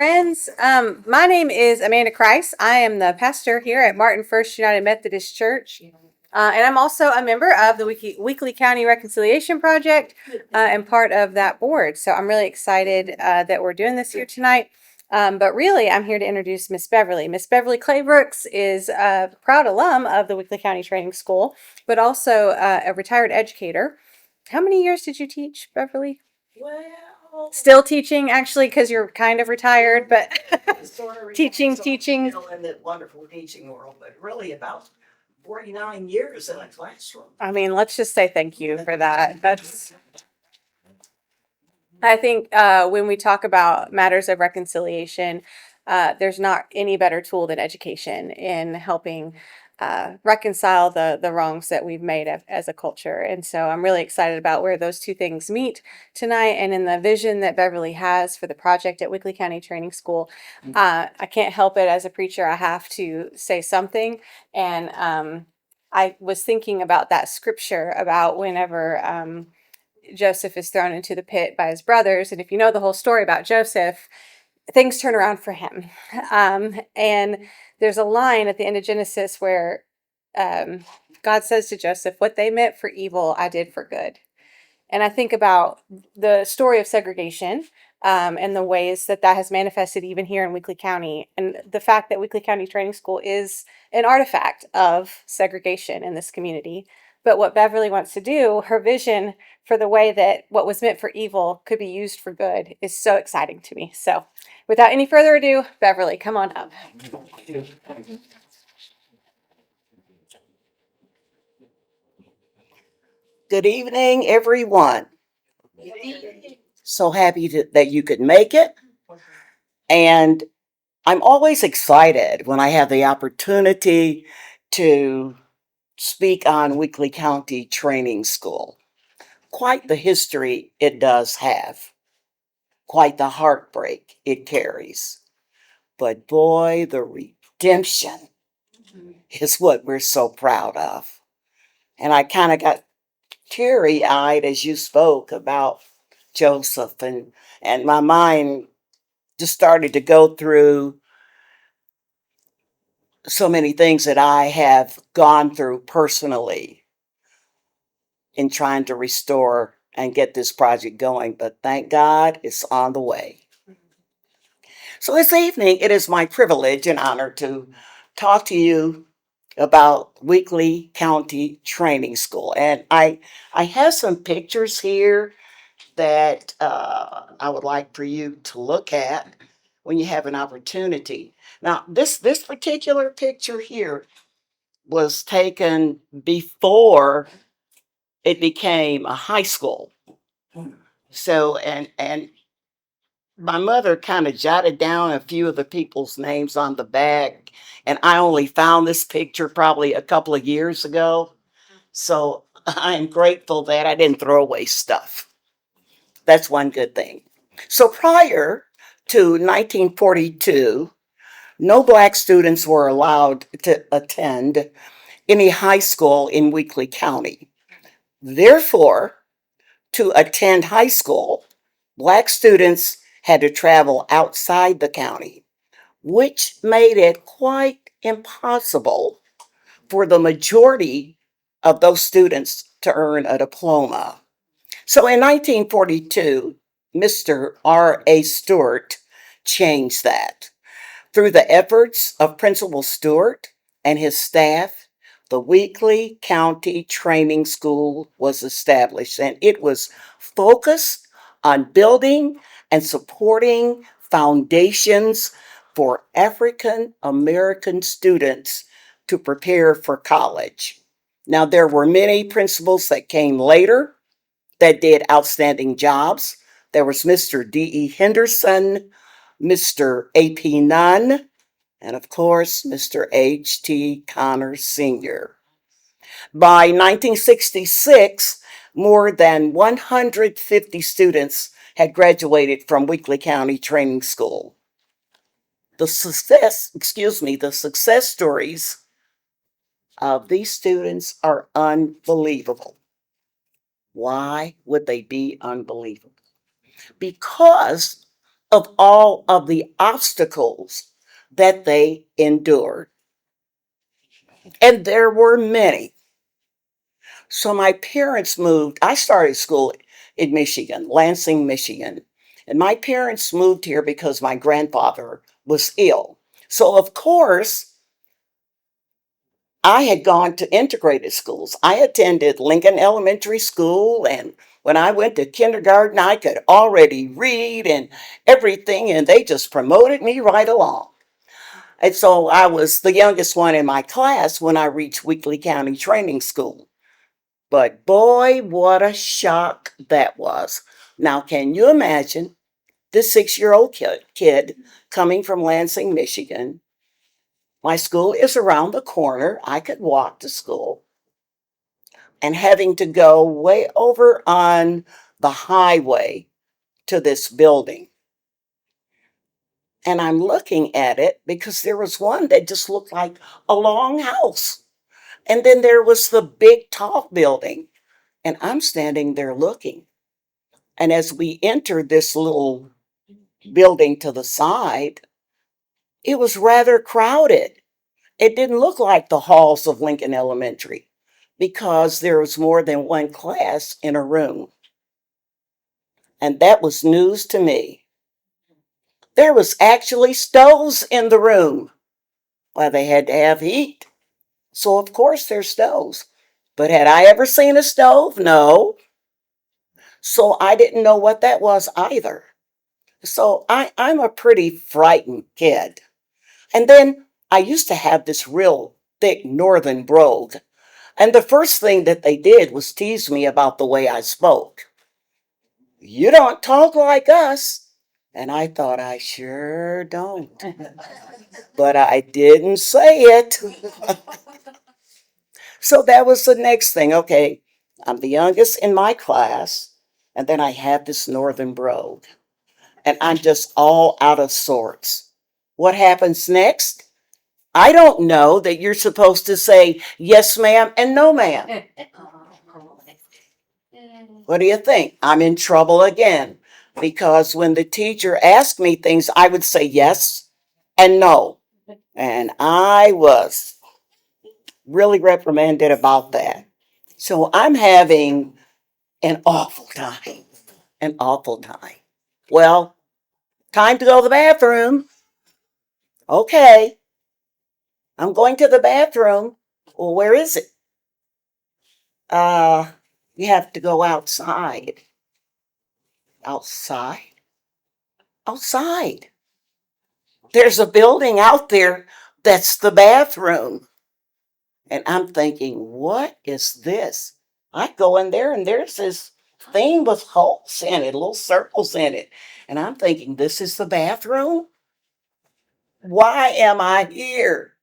Friends, my name is Amanda Kreis. I am the pastor here at Martin First United Methodist Church. And I'm also a member of the Weakley County Reconciliation Project and part of that board. So I'm really excited that we're doing this here tonight. But really, I'm here to introduce Miss Beverly. Miss Beverly Claybrooks is a proud alum of the Weakley County Training School, but also a retired educator. How many years did you teach, Beverly? Still teaching, actually, because you're kind of retired, but sort of teaching. still in the wonderful teaching world, but really about 49 years in a classroom. I mean, let's just say thank you for that. I think when we talk about matters of reconciliation, there's not any better tool than education in helping reconcile the wrongs that we've made as a culture. And so I'm really excited about where those two things meet tonight and in the vision that Beverly has for the project at Weakley County Training School. I can't help it as a preacher, I have to say something. And I was thinking about that scripture about whenever Joseph is thrown into the pit by his brothers. And if you know the whole story about Joseph, things turn around for him. And there's a line at the end of Genesis where God says to Joseph, "What they meant for evil, I did for good." And I think about the story of segregation and the ways that that has manifested even here in Weakley County. And the fact that Weakley County Training School is an artifact of segregation in this community. But what Beverly wants to do, her vision for the way that what was meant for evil could be used for good, is so exciting to me. So without any further ado, Beverly, come on up. Good evening, everyone. So happy that you could make it. And I'm always excited when I have the opportunity to speak on Weakley County Training School. Quite the history it does have, quite the heartbreak it carries. But boy, the redemption is what we're so proud of. And I kind of got teary eyed as you spoke about Joseph, and my mind just started to go through so many things that I have gone through personally in trying to restore and get this project going. But thank God it's on the way. So this evening, it is my privilege and honor to talk to you about Weakley County Training School. And I have some pictures here that I would like for you to look at when you have an opportunity. Now, this particular picture here was taken before it became a high school. So, and my mother kind of jotted down a few of the people's names on the back, and I only found this picture probably a couple of years ago. So I am grateful that I didn't throw away stuff. That's one good thing. So prior to 1942, no Black students were allowed to attend any high school in Weakley County. Therefore, to attend high school, Black students had to travel outside the county, which made it quite impossible for the majority of those students to earn a diploma. So in 1942, Mr. R.A. Stewart changed that. Through the efforts of Principal Stewart and his staff, the Weakley County Training School was established, and it was focused on building and supporting foundations for African American students to prepare for college. Now, there were many principals that came later that did outstanding jobs. There was Mr. D.E. Henderson, Mr. A.P. Nunn, and of course, Mr. H.T. Connor Sr. By 1966, more than 150 students had graduated from Weakley County Training School. The success stories of these students are unbelievable. Why would they be unbelievable? Because of all of the obstacles that they endured. And there were many. So my parents moved. I started school in Michigan, Lansing, Michigan. And my parents moved here because my grandfather was ill. So, of course, I had gone to integrated schools. I attended Lincoln Elementary School, and when I went to kindergarten, I could already read and everything, and they just promoted me right along. And so I was the youngest one in my class when I reached Weakley County Training School. But boy, what a shock that was. Now, can you imagine this 6 year old kid coming from Lansing, Michigan? My school is around the corner. I could walk to school and having to go way over on the highway to this building. And I'm looking at it because there was one that just looked like a long house. And then there was the big tall building. And I'm standing there looking. And as we entered this little building to the side, it was rather crowded. It didn't look like the halls of Lincoln Elementary because there was more than one class in a room. And that was news to me. There was actually stoves in the room. Well, they had to have heat. So of course there's stoves. But had I ever seen a stove? No. So I didn't know what that was either. So I'm a pretty frightened kid. And then I used to have this real thick northern brogue. And the first thing that they did was tease me about the way I spoke. You don't talk like us. And I thought, I sure don't. But I didn't say it. So that was the next thing. Okay, I'm the youngest in my class. And then I have this northern brogue. And I'm just all out of sorts. What happens next? I don't know that you're supposed to say yes, ma'am, and no, ma'am. What do you think? I'm in trouble again because when the teacher asked me things, I would say yes and no. And I was really reprimanded about that. So I'm having an awful time, an awful time. Well, time to go to the bathroom. Okay, I'm going to the bathroom. Well, where is it? Uh, you have to go outside. Outside? Outside. There's a building out there that's the bathroom. And I'm thinking, what is this? I go in there and there's this thing with holes in it, little circles in it. And I'm thinking, this is the bathroom? Why am I here?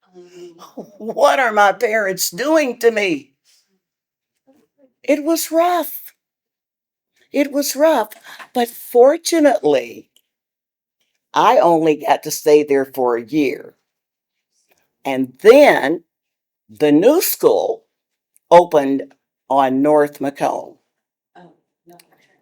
What are my parents doing to me? It was rough. It was rough. But fortunately, I only got to stay there for a year. And then the new school opened on North Macomb.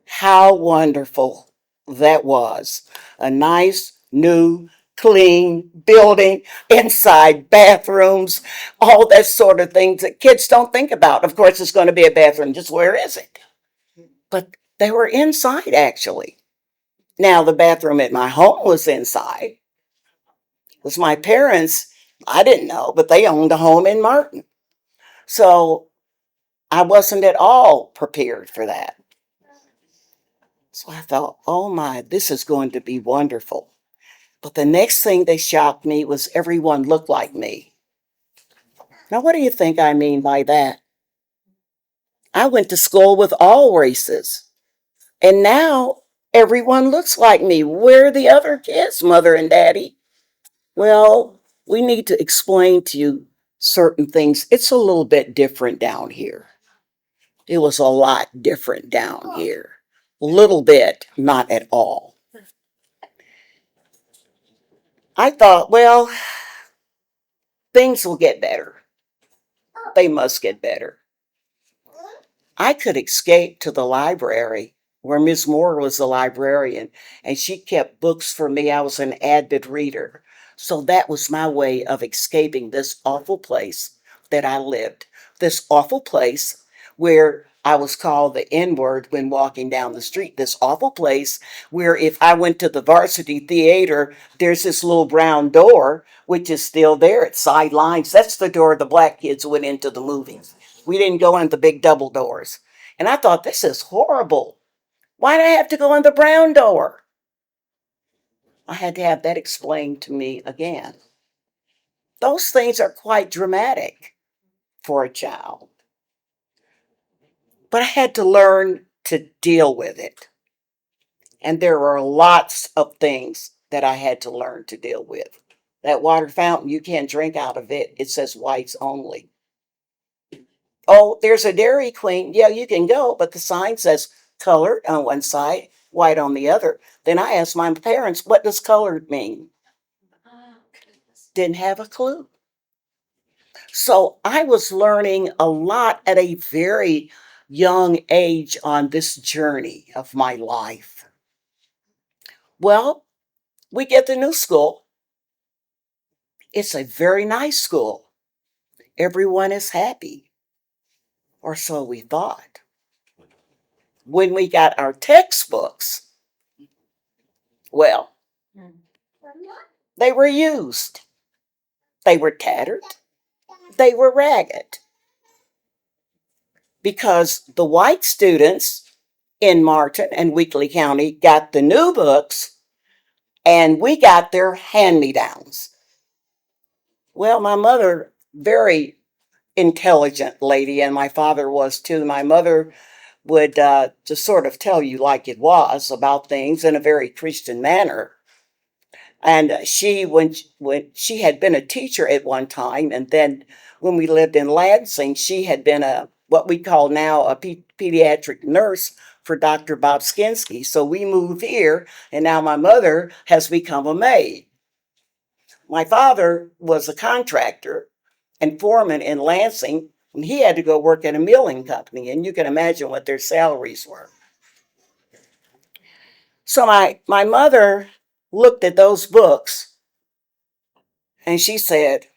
How wonderful that was. A nice, new, clean building, inside bathrooms, all that sort of things that kids don't think about. Of course, it's going to be a bathroom, just where is it? But they were inside, actually. Now, the bathroom at my home was inside. Because my parents, I didn't know, but they owned a home in Martin. So I wasn't at all prepared for that. So I thought, oh my, this is going to be wonderful. But the next thing that shocked me was everyone looked like me. Now, what do you think I mean by that? I went to school with all races. And now everyone looks like me. Where are the other kids, mother and daddy? Well, we need to explain to you certain things. It's a little bit different down here. It was a lot different down here. A little bit, not at all. I thought, well, things will get better. They must get better. I could escape to the library where Miss Moore was a librarian, and she kept books for me. I was an avid reader. So that was my way of escaping this awful place that I lived. This awful place where I was called the N word when walking down the street. This awful place where if I went to the varsity theater, there's this little brown door, which is still there at sidelines. That's the door the black kids went into the movies. We didn't go in the big double doors. And I thought, this is horrible. Why do I have to go in the brown door? I had to have that explained to me again. Those things are quite dramatic for a child. But I had to learn to deal with it. And there were lots of things that I had to learn to deal with. That water fountain, you can't drink out of it. It says whites only. Oh, there's a Dairy Queen. Yeah, you can go, but the sign says colored on one side, white on the other. Then I asked my parents, what does colored mean? Didn't have a clue. So I was learning a lot at a very young age on this journey of my life. Well, we get the new school. It's a very nice school. Everyone is happy, or so we thought. When we got our textbooks, well, they were used. They were tattered. They were ragged. Because the white students in Martin and Weakley County got the new books and we got their hand-me-downs. Well, my mother, very intelligent lady, and my father was too. My mother would just sort of tell you like it was about things in a very Christian manner. And when she had been a teacher at one time, and then when we lived in Lansing, she had been a what we call now a pediatric nurse for Dr. Bob Skinsky. So we moved here, and now my mother has become a maid. My father was a contractor and foreman in Lansing, and he had to go work at a milling company, and you can imagine what their salaries were. So my mother looked at those books and she said,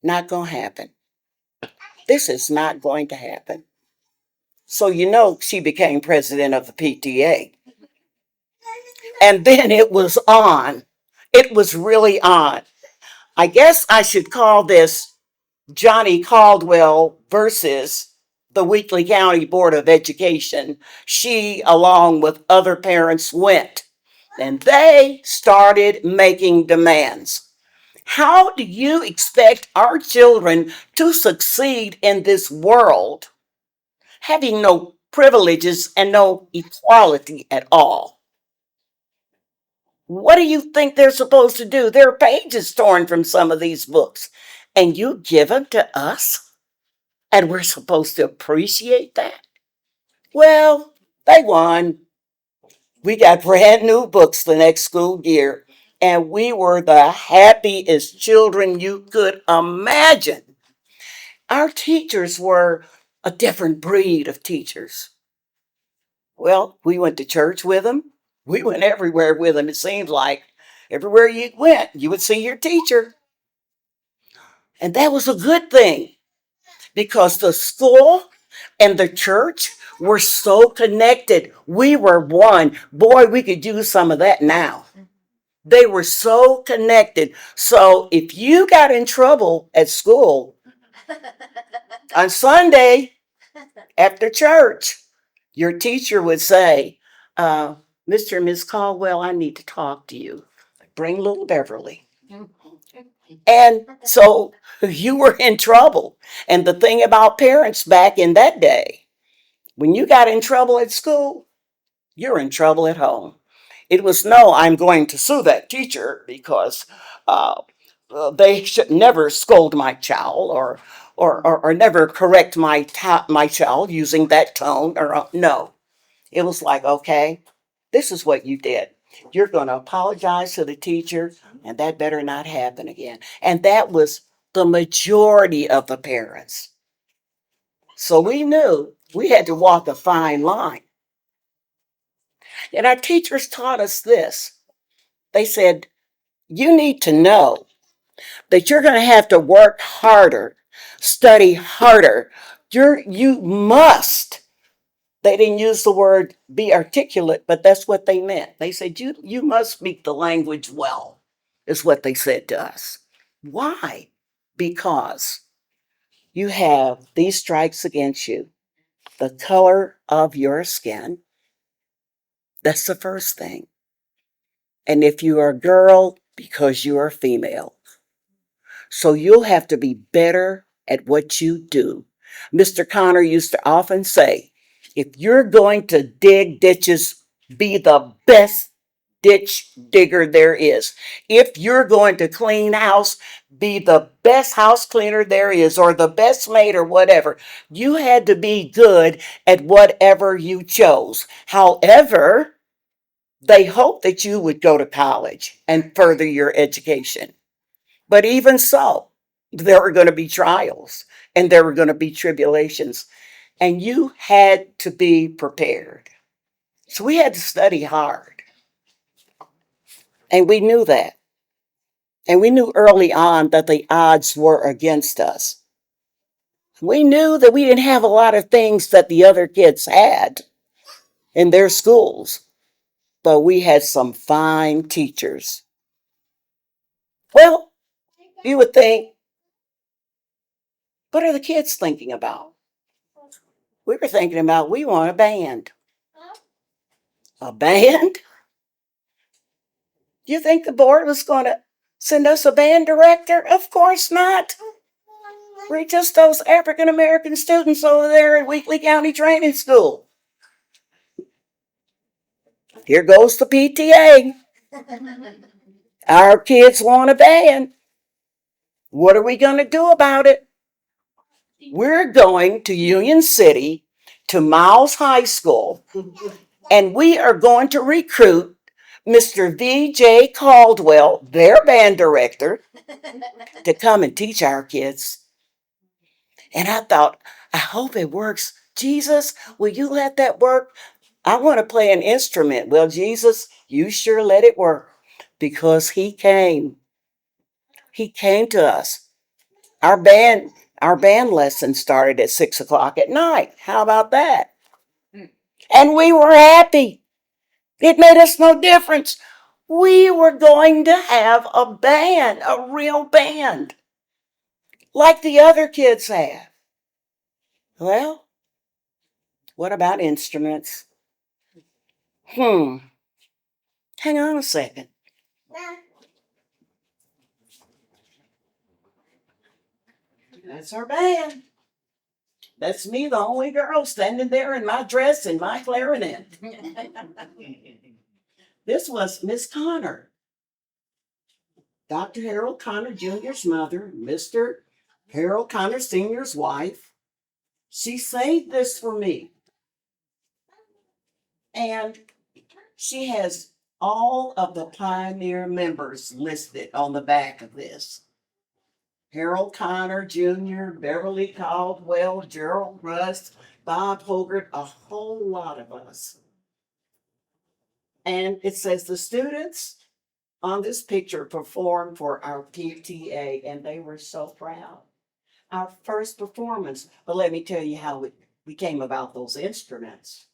not going to happen. This is not going to happen. So, she became president of the PTA. And then it was on. It was really on. I guess I should call this Johnny Caldwell versus the Weakley County Board of Education. She, along with other parents, went and they started making demands. How do you expect our children to succeed in this world having no privileges and no equality at all? What do you think they're supposed to do? There are pages torn from some of these books, and you give them to us, and we're supposed to appreciate that? Well, they won. We got brand new books the next school year, and we were the happiest children you could imagine. Our teachers were a different breed of teachers. Well, we went to church with them. We went everywhere with them. It seemed like everywhere you went, you would see your teacher. And that was a good thing because the school and the church were so connected. We were one. Boy, we could use some of that now. They were so connected. So if you got in trouble at school on Sunday after church, your teacher would say, Mr. and Miss Caldwell, I need to talk to you. Bring little Beverly. And so you were in trouble. And the thing about parents back in that day, when you got in trouble at school, you're in trouble at home. It was no, I'm going to sue that teacher because they should never scold my child or never correct my child using that tone. Or no, it was like, okay, this is what you did. You're going to apologize to the teacher, and that better not happen again. And that was the majority of the parents. So we knew we had to walk a fine line. And our teachers taught us this. They said, you need to know that you're going to have to work harder, study harder. You must. They didn't use the word be articulate, but that's what they meant. They said, you must speak the language well, is what they said to us. Why? Because you have these strikes against you. The color of your skin. That's the first thing. And if you are a girl, because you are female. So you'll have to be better at what you do. Mr. Connor used to often say, if you're going to dig ditches, be the best ditch digger there is. If you're going to clean house, be the best house cleaner there is, or the best maid, or whatever. You had to be good at whatever you chose. However, they hoped that you would go to college and further your education. But even so, there were going to be trials and there were going to be tribulations, and you had to be prepared. So we had to study hard, and we knew that. And we knew early on that the odds were against us. We knew that we didn't have a lot of things that the other kids had in their schools, but we had some fine teachers. Well, you would think, what are the kids thinking about? We were thinking about we want a band. A band? You think the board was going to send us a band director? Of course not. We're just those African American students over there at Weakley County Training School. Here goes the PTA. Our kids want a band. What are we going to do about it? We're going to Union City, to Miles High School, and we are going to recruit Mr. V.J. Caldwell, their band director, to come and teach our kids. And I thought, I hope it works. Jesus, will you let that work? I want to play an instrument. Well, Jesus, you sure let it work, because he came. He came to us. Our band, our band lesson started at 6 o'clock at night. How about that? And we were happy. It made us no difference. We were going to have a band, a real band, like the other kids have. Well, what about instruments? Hang on a second. That's our band. That's me, the only girl, standing there in my dress and my clarinet. This was Miss Connor, Dr. Harold Connor Jr.'s mother, Mr. Harold Connor Sr.'s wife. She saved this for me. And she has all of the pioneer members listed on the back of this. Harold Connor Jr., Beverly Caldwell, Gerald Rust, Bob Hogarth, a whole lot of us. And it says the students on this picture performed for our PTA, and they were so proud. Our first performance. But let me tell you how we came about those instruments.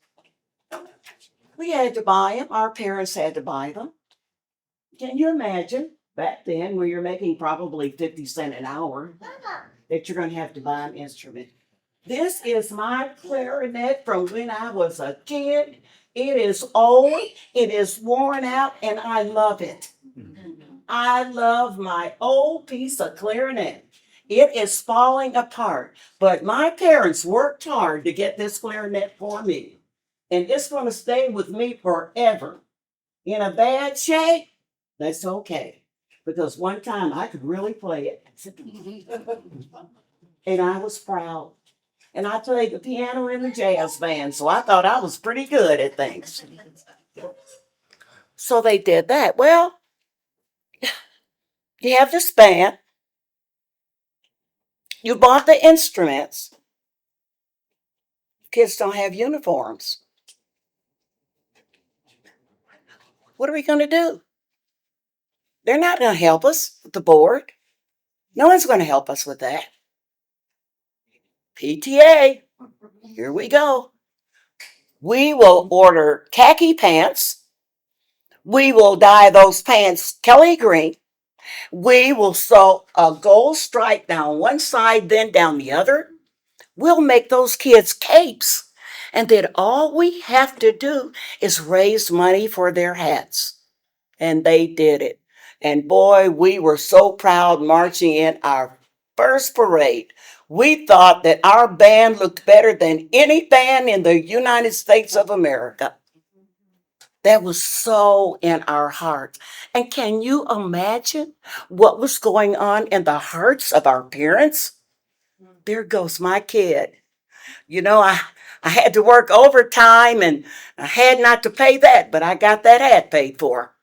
We had to buy them. Our parents had to buy them. Can you imagine back then, when you're making probably 50 cents an hour, that you're going to have to buy an instrument? This is my clarinet from when I was a kid. It is old, it is worn out, and I love it. I love my old piece of clarinet. It is falling apart, but my parents worked hard to get this clarinet for me. And it's going to stay with me forever. In a bad shape, that's okay. Because one time I could really play it. And I was proud. And I played the piano in the jazz band, so I thought I was pretty good at things. So they did that. Well, you have this band. You bought the instruments. Kids don't have uniforms. What are we going to do? They're not going to help us with the board. No one's going to help us with that. PTA, here we go. We will order khaki pants. We will dye those pants Kelly green. We will sew a gold stripe down one side, then down the other. We'll make those kids capes. And then all we have to do is raise money for their hats. And they did it. And boy, we were so proud marching in our first parade. We thought that our band looked better than any band in the United States of America. That was so in our hearts. And can you imagine what was going on in the hearts of our parents? There goes my kid. You know, I had to work overtime and I had not to pay that, but I got that hat paid for.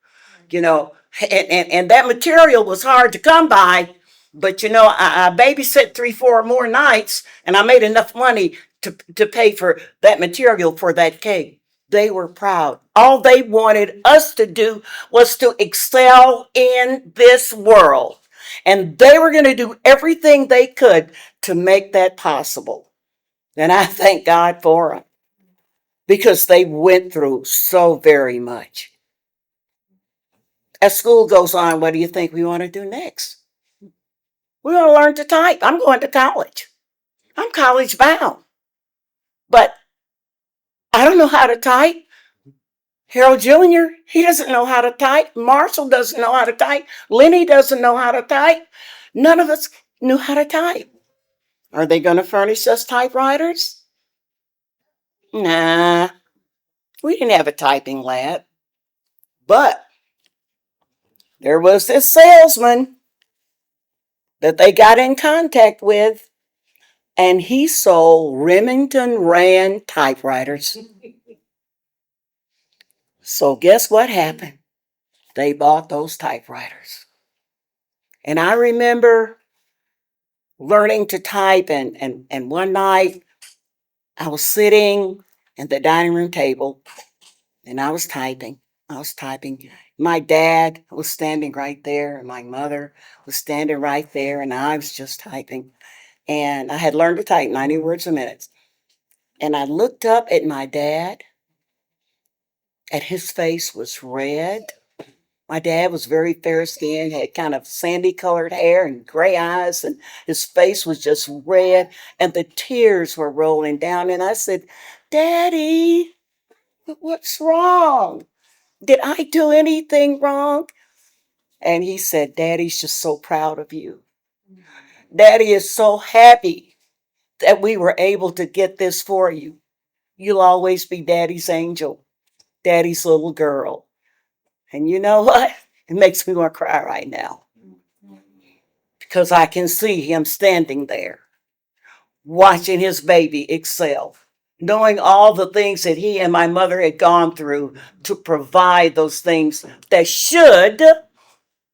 You know, and that material was hard to come by, but you know, I babysat 3, 4 more nights and I made enough money to pay for that material for that cake. They were proud. All they wanted us to do was to excel in this world. And they were going to do everything they could to make that possible. And I thank God for them because they went through so very much. As school goes on, what do you think we want to do next? We want to learn to type. I'm going to college. I'm college bound. But I don't know how to type. Harold Jr., he doesn't know how to type. Marshall doesn't know how to type. Lenny doesn't know how to type. None of us knew how to type. Are they going to furnish us typewriters? Nah, we didn't have a typing lab. But there was this salesman that they got in contact with, and he sold Remington Rand typewriters. So guess what happened? They bought those typewriters. And I remember learning to type, and one night I was sitting at the dining room table and I was typing. My dad was standing right there, and my mother was standing right there, and I was just typing. And I had learned to type 90 words a minute. And I looked up at my dad, and his face was red. My dad was very fair skinned, had kind of sandy colored hair and gray eyes, and his face was just red, and the tears were rolling down. And I said, Daddy, what's wrong? Did I do anything wrong? And he said, Daddy's just so proud of you. Daddy is so happy that we were able to get this for you. You'll always be Daddy's angel, Daddy's little girl. And you know what? It makes me want to cry right now because I can see him standing there watching his baby excel, knowing all the things that he and my mother had gone through to provide those things that should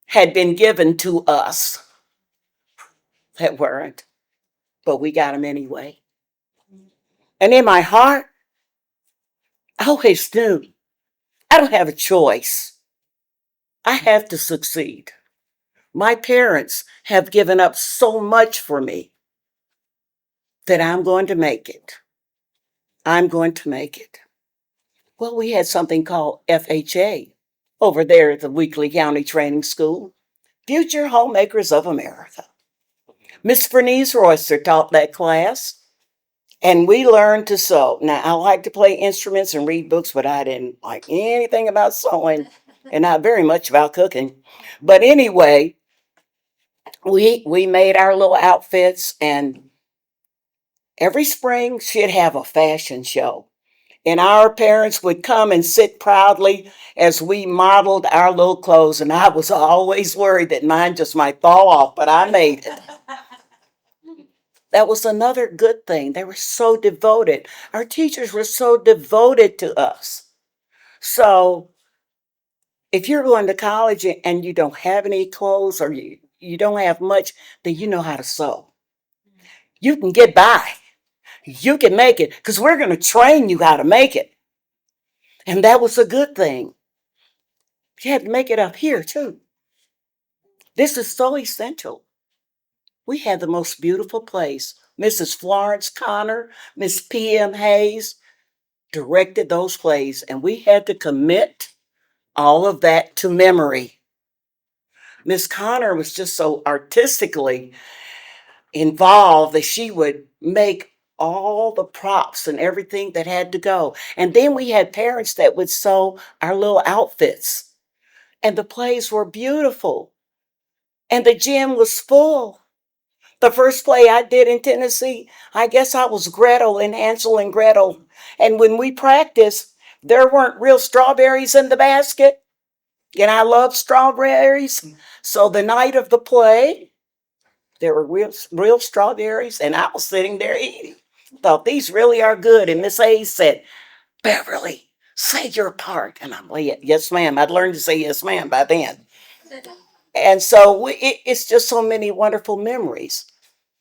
had been given to us that weren't, but we got them anyway. And in my heart, I always knew I don't have a choice. I have to succeed. My parents have given up so much for me that I'm going to make it. I'm going to make it. Well, we had something called FHA over there at the Weakley County Training School, Future Homemakers of America. Miss Bernice Royster taught that class, and we learned to sew. Now, I like to play instruments and read books, but I didn't like anything about sewing and not very much about cooking. But anyway, we made our little outfits, and every spring she'd have a fashion show. And our parents would come and sit proudly as we modeled our little clothes. And I was always worried that mine just might fall off, but I made it. That was another good thing. They were so devoted. Our teachers were so devoted to us. So if you're going to college and you don't have any clothes, or you don't have much, then you know how to sew. You can get by. You can make it, because we're going to train you how to make it. And that was a good thing. You had to make it up here too. This is so essential. We had the most beautiful place. Mrs. Florence Connor, Miss P.M. Hayes directed those plays, and we had to commit all of that to memory. Miss Connor was just so artistically involved that she would make all the props and everything that had to go. And then we had parents that would sew our little outfits. And the plays were beautiful. And the gym was full. The first play I did in Tennessee, I guess I was Gretel in Hansel and Gretel. And when we practiced, there weren't real strawberries in the basket. And I love strawberries. So the night of the play, there were real strawberries, and I was sitting there eating. Thought these really are good. And Miss Hayes said, Beverly, say your part. And I'm like, yes, ma'am. I'd learned to say yes, ma'am by then. And so it's just so many wonderful memories.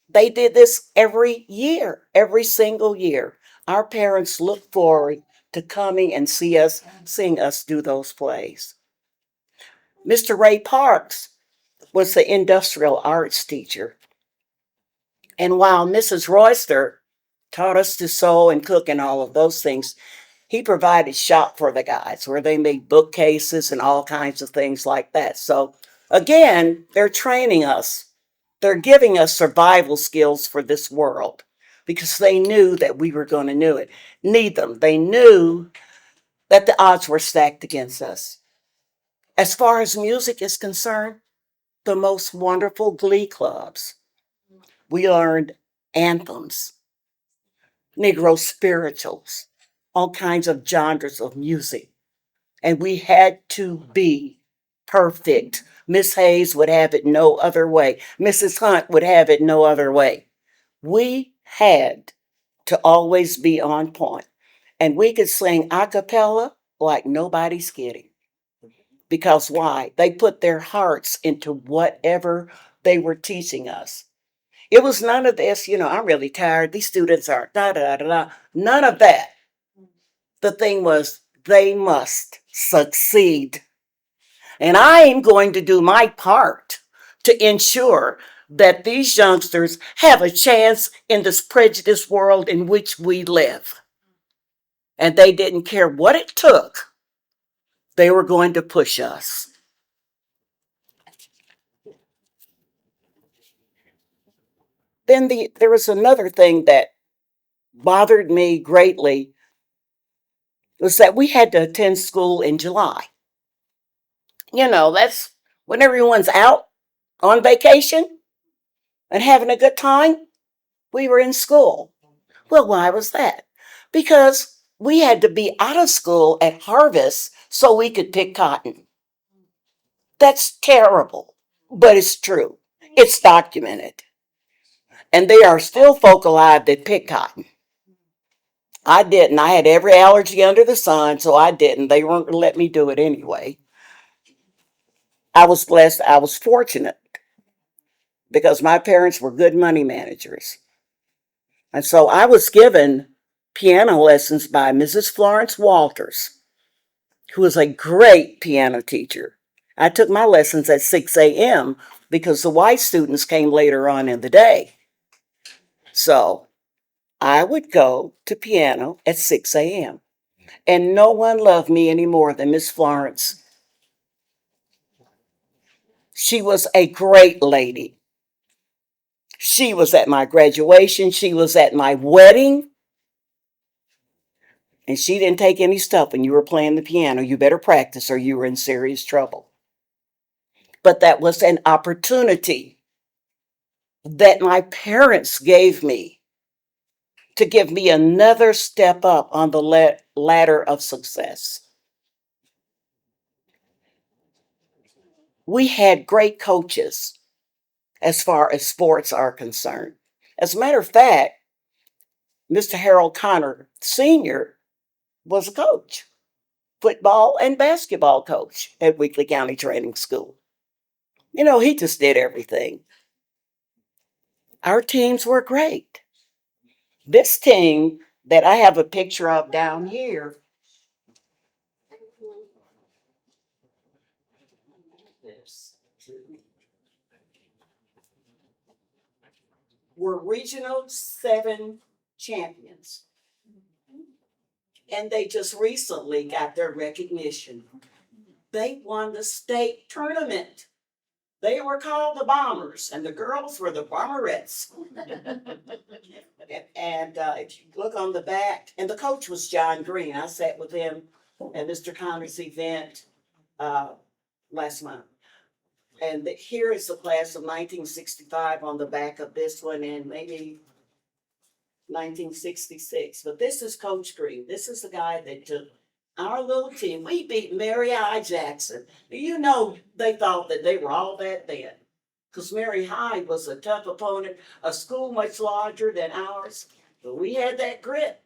They did this every year, every single year. Our parents look forward to coming and seeing us do those plays. Mr. Ray Parks was the industrial arts teacher. And while Mrs. Royster taught us to sew and cook and all of those things, he provided shop for the guys where they made bookcases and all kinds of things like that. So again, they're training us. They're giving us survival skills for this world because they knew that we were going to need them. They knew that the odds were stacked against us. As far as music is concerned, the most wonderful glee clubs. We learned anthems, Negro spirituals, all kinds of genres of music. And we had to be perfect. Miss Hayes would have it no other way. Mrs. Hunt would have it no other way. We had to always be on point. And we could sing a cappella like nobody's kidding. Because why? They put their hearts into whatever they were teaching us. It was none of this, I'm really tired. These students are da da da da. None of that. The thing was, they must succeed. And I am going to do my part to ensure that these youngsters have a chance in this prejudiced world in which we live. And they didn't care what it took, they were going to push us. Then there was another thing that bothered me greatly was that we had to attend school in July. That's when everyone's out on vacation and having a good time. We were in school. Well, why was that? Because we had to be out of school at harvest so we could pick cotton. That's terrible, but it's true. It's documented. And there are still folk alive that pick cotton. I didn't. I had every allergy under the sun, so I didn't. They weren't going to let me do it anyway. I was blessed. I was fortunate because my parents were good money managers. And so I was given piano lessons by Mrs. Florence Walters, who was a great piano teacher. I took my lessons at 6 a.m. because the white students came later on in the day. So I would go to piano at 6 a.m. And no one loved me any more than Miss Florence. She was a great lady. She was at my graduation. She was at my wedding. And she didn't take any stuff when you were playing the piano. You better practice or you were in serious trouble. But that was an opportunity that my parents gave me to give me another step up on the ladder of success. We had great coaches as far as sports are concerned. As a matter of fact, Mr. Harold Connor Sr. was a coach, football and basketball coach at Weakley County Training School. He just did everything. Our teams were great. This team that I have a picture of down here Were Regional 7 champions. And they just recently got their recognition. They won the state tournament. They were called the Bombers, and the girls were the Bomberettes. And if you look on the back, and the coach was John Green. I sat with him at Mr. Connor's event last month. And here is the class of 1965 on the back of this one, and maybe 1966. But this is Coach Green. This is the guy that took our little team. We beat Mary I. Jackson. You know, they thought that they were all that then. Because Mary High was a tough opponent, a school much larger than ours. But we had that grit.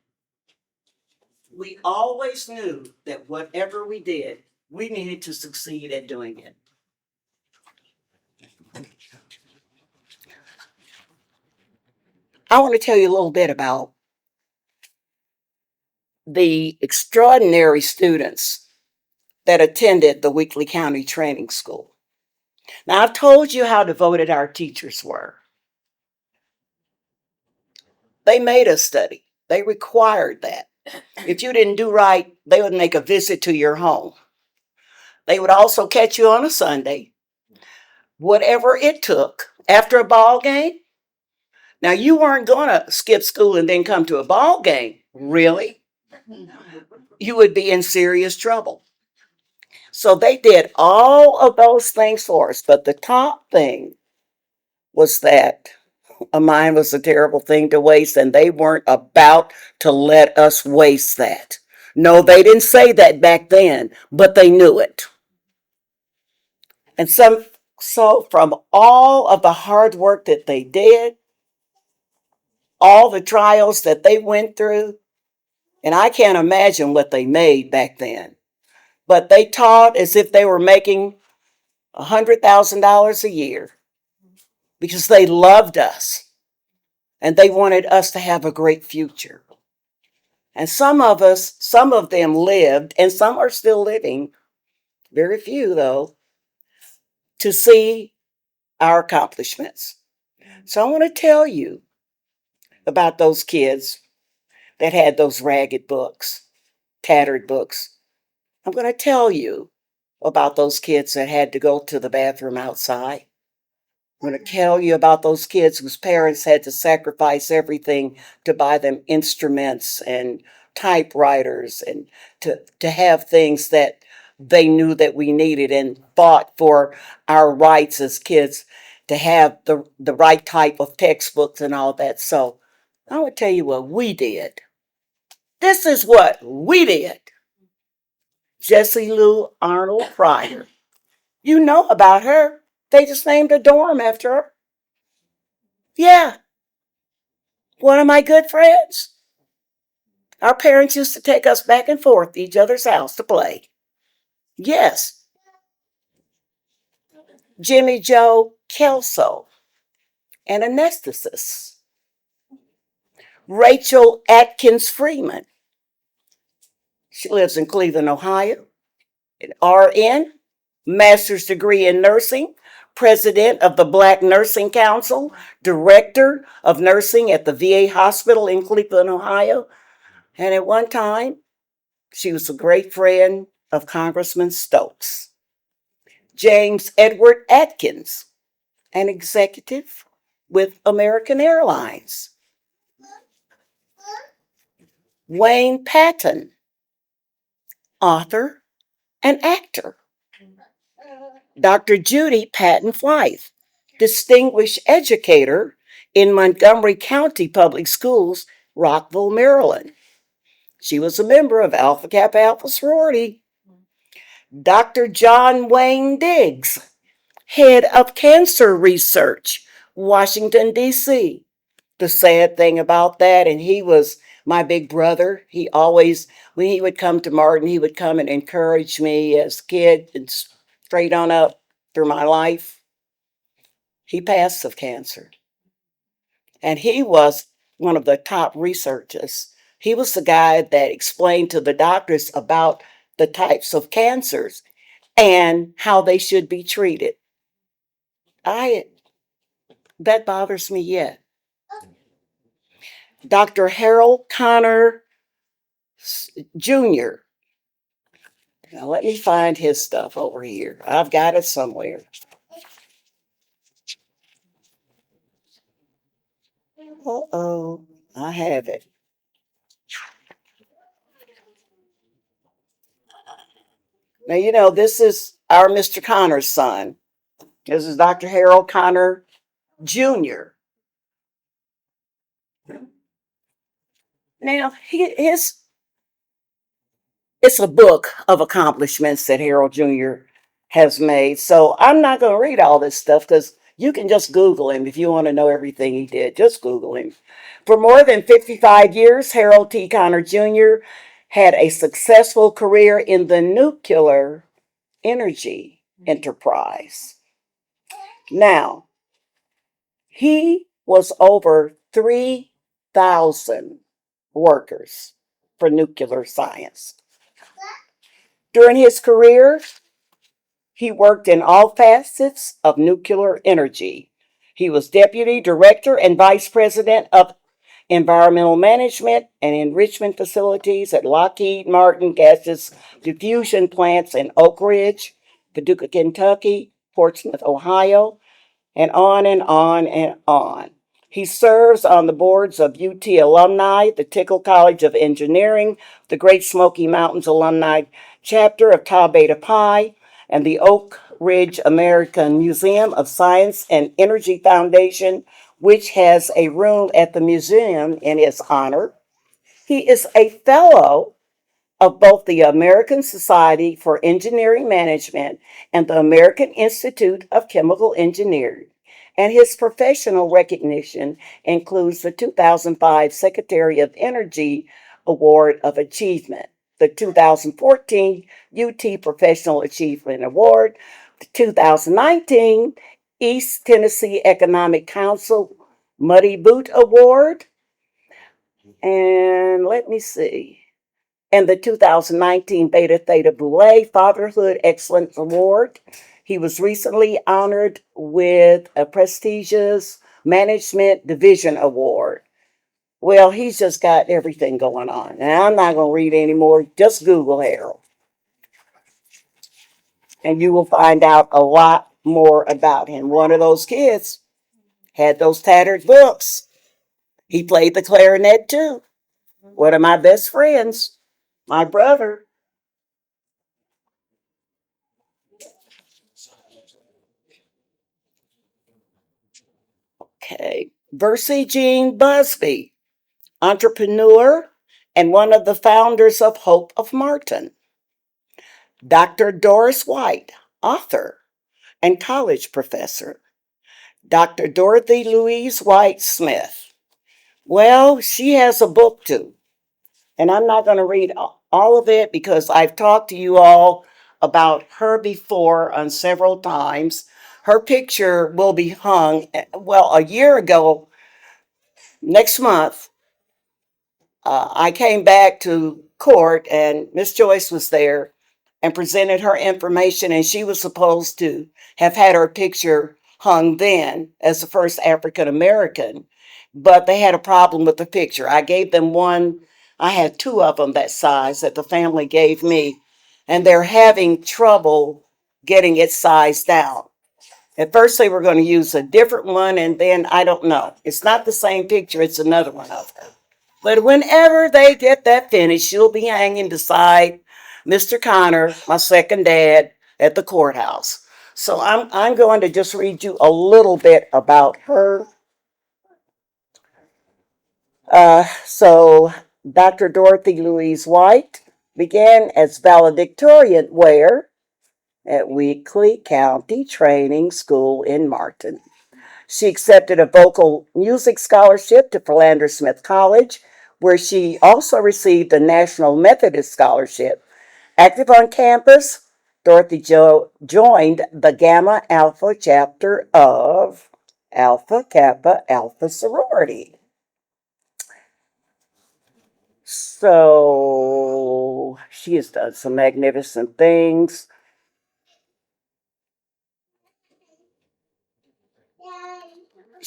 We always knew that whatever we did, we needed to succeed at doing it. I want to tell you a little bit about the extraordinary students that attended the Weakley County Training School. Now, I've told you how devoted our teachers were. They made us study. They required that. If you didn't do right, they would make a visit to your home. They would also catch you on a Sunday, whatever it took, after a ball game. Now, you weren't going to skip school and then come to a ball game, really. You would be in serious trouble. So they did all of those things for us. But the top thing was that a mind was a terrible thing to waste, and they weren't about to let us waste that. No, they didn't say that back then, but they knew it. And so from all of the hard work that they did, all the trials that they went through, and I can't imagine what they made back then, but they taught as if they were making $100,000 a year because they loved us and they wanted us to have a great future. And some of them lived, and some are still living, very few though, to see our accomplishments. So I want to tell you about those kids that had those ragged books, tattered books. I'm going to tell you about those kids that had to go to the bathroom outside. I'm going to tell you about those kids whose parents had to sacrifice everything to buy them instruments and typewriters and to have things that they knew that we needed, and fought for our rights as kids to have the right type of textbooks and all that. So I would tell you what we did. This is what we did. Jessie Lou Arnold Pryor. You know about her. They just named a dorm after her. Yeah, one of my good friends. Our parents used to take us back and forth to each other's house to play. Yes. Jimmy Joe Kelso, an anesthetist. Rachel Atkins Freeman. She lives in Cleveland, Ohio. An RN, master's degree in nursing, president of the Black Nursing Council, director of nursing at the VA hospital in Cleveland, Ohio. And at one time, she was a great friend of Congressman Stokes. James Edward Atkins, an executive with American Airlines. Wayne Patton, author and actor. Dr. Judy Patton Flythe, distinguished educator in Montgomery County Public Schools, Rockville, Maryland. She was a member of Alpha Kappa Alpha sorority. Dr. John Wayne Diggs, head of cancer research, Washington, D.C. The sad thing about that, and he was my big brother. He always, when he would come to Martin, he would come and encourage me as a kid and straight on up through my life. He passed of cancer. And he was one of the top researchers. He was the guy that explained to the doctors about the types of cancers. and how they should be treated. I That bothers me yet. Dr. Harold Connor Jr. Now let me find his stuff over here. I've got it somewhere. Uh-oh, I have it. Now, this is our Mr. Connor's son. This is Dr. Harold Connor Jr. Now, it's a book of accomplishments that Harold Jr. has made. So I'm not going to read all this stuff because you can just Google him if you want to know everything he did. Just Google him. For more than 55 years, Harold T. Connor Jr. had a successful career in the nuclear energy enterprise. Now, he was over 3,000 workers for nuclear science. During his career, he worked in all facets of nuclear energy. He was deputy director and vice president of environmental management and enrichment facilities at Lockheed Martin gaseous diffusion plants in Oak Ridge, Paducah, Kentucky, Portsmouth, Ohio, and on and on and on. He serves on the boards of UT Alumni, the Tickle College of Engineering, the Great Smoky Mountains Alumni Chapter of Tau Beta Pi, and the Oak Ridge American Museum of Science and Energy Foundation, which has a room at the museum in his honor. He is a fellow of both the American Society for Engineering Management and the American Institute of Chemical Engineering. And his professional recognition includes the 2005 Secretary of Energy Award of Achievement, the 2014 UT Professional Achievement Award, the 2019 East Tennessee Economic Council Muddy Boot Award, and let me see, and the 2019 Beta Theta Boulay Fatherhood Excellence Award. He was recently honored with a prestigious Management Division Award. Well, he's just got everything going on. And I'm not going to read anymore. Just Google Harold. And you will find out a lot more about him. One of those kids had those tattered books. He played the clarinet too. One of my best friends, my brother. Okay. Versi Jean Busby, entrepreneur and one of the founders of Hope of Martin. Dr. Doris White, author and college professor. Dr. Dorothy Louise White Smith. Well, she has a book too. And I'm not going to read all of it because I've talked to you all about her before on several times. Her picture will be hung, well, a year ago, next month, I came back to court and Miss Joyce was there and presented her information, and she was supposed to have had her picture hung then as the first African American, but they had a problem with the picture. I gave them one, I had two of them that size that the family gave me, and they're having trouble getting it sized down. At first, they were going to use a different one, and then I don't know. It's not the same picture, it's another one of her. But whenever they get that finished, she'll be hanging beside Mr. Connor, my second dad, at the courthouse. So I'm going to just read you a little bit about her. So Dr. Dorothy Louise White began as valedictorian where? At Weakley County Training School in Martin. She accepted a vocal music scholarship to Philander Smith College, where she also received a National Methodist Scholarship. Active on campus, Dorothy joined the Gamma Alpha chapter of Alpha Kappa Alpha sorority. So she has done some magnificent things.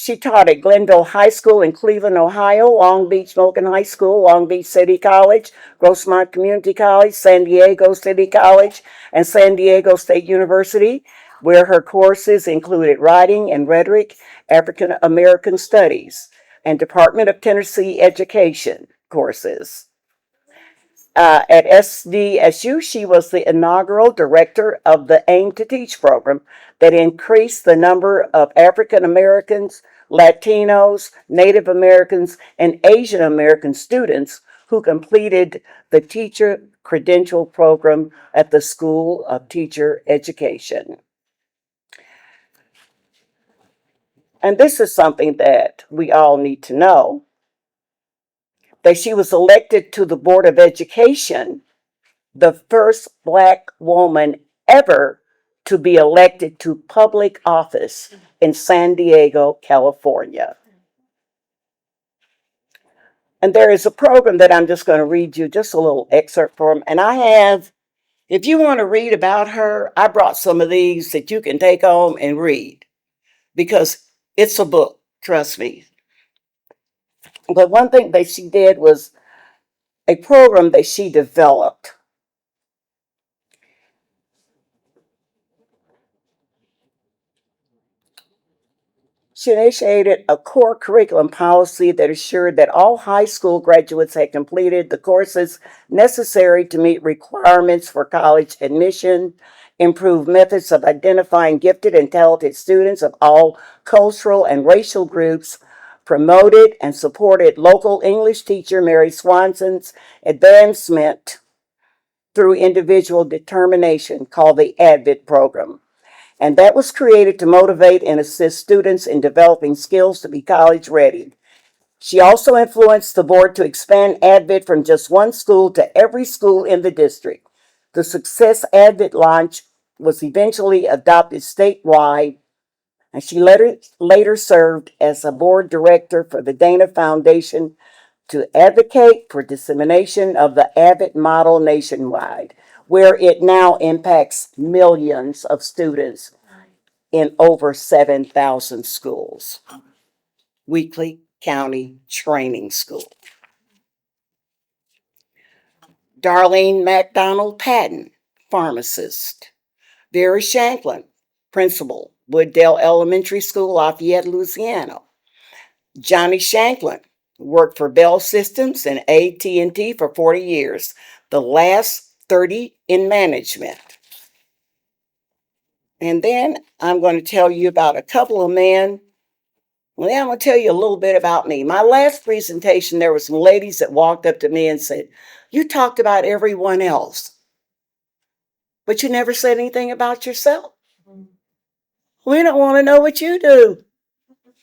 She taught at Glendale High School in Cleveland, Ohio, Long Beach Logan High School, Long Beach City College, Grossmont Community College, San Diego City College, and San Diego State University, where her courses included writing and rhetoric, African American Studies, and Department of Tennessee Education courses. At SDSU, she was the inaugural director of the Aim to Teach program that increased the number of African Americans, Latinos, Native Americans, and Asian American students who completed the teacher credential program at the School of Teacher Education. And this is something that we all need to know, that she was elected to the Board of Education, the first Black woman ever to be elected to public office in San Diego, California. And there is a program that I'm just going to read you just a little excerpt from. And I have, if you want to read about her, I brought some of these that you can take home and read because it's a book, trust me. But one thing that she did was a program that she developed. She initiated a core curriculum policy that assured that all high school graduates had completed the courses necessary to meet requirements for college admission, improved methods of identifying gifted and talented students of all cultural and racial groups, promoted and supported local English teacher Mary Swanson's advancement through individual determination, called the ADVIT program. And that was created to motivate and assist students in developing skills to be college ready. She also influenced the board to expand ADVIT from just one school to every school in the district. The Success ADVIT launch was eventually adopted statewide, and she later served as a board director for the Dana Foundation to advocate for dissemination of the ADVIT model nationwide, where it now impacts millions of students in over 7,000 schools. Weakley County Training School. Darlene McDonald Patton, pharmacist. Vera Shanklin, principal, Wooddale Elementary School, Lafayette, Louisiana. Johnny Shanklin worked for Bell Systems and AT&T for 40 years, the last 30 in management. And then I'm going to tell you about a couple of men. Well, then I'm going to tell you a little bit about me. My last presentation, there were some ladies that walked up to me and said, "You talked about everyone else, but you never said anything about yourself. We don't want to know what you do,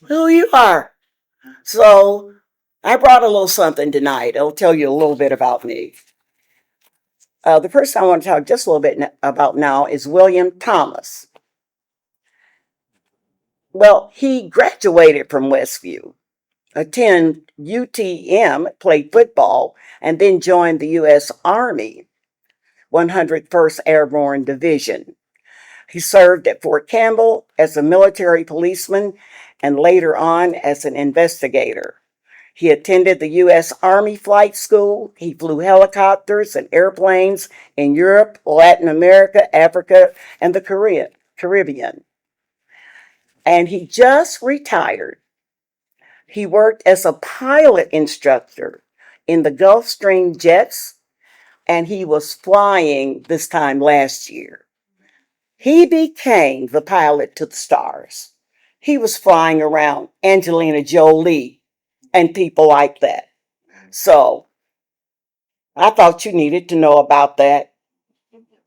who you are." So I brought a little something tonight. It'll tell you a little bit about me. The person I want to talk just a little bit about now is William Thomas. Well, he graduated from Westview, attended UTM, played football, and then joined the U.S. Army 101st Airborne Division. He served at Fort Campbell as a military policeman and later on as an investigator. He attended the U.S. Army Flight School. He flew helicopters and airplanes in Europe, Latin America, Africa, and the Caribbean. And he just retired. He worked as a pilot instructor in the Gulfstream jets, and he was flying this time last year. He became the pilot to the stars. He was flying around Angelina Jolie and people like that. So I thought you needed to know about that.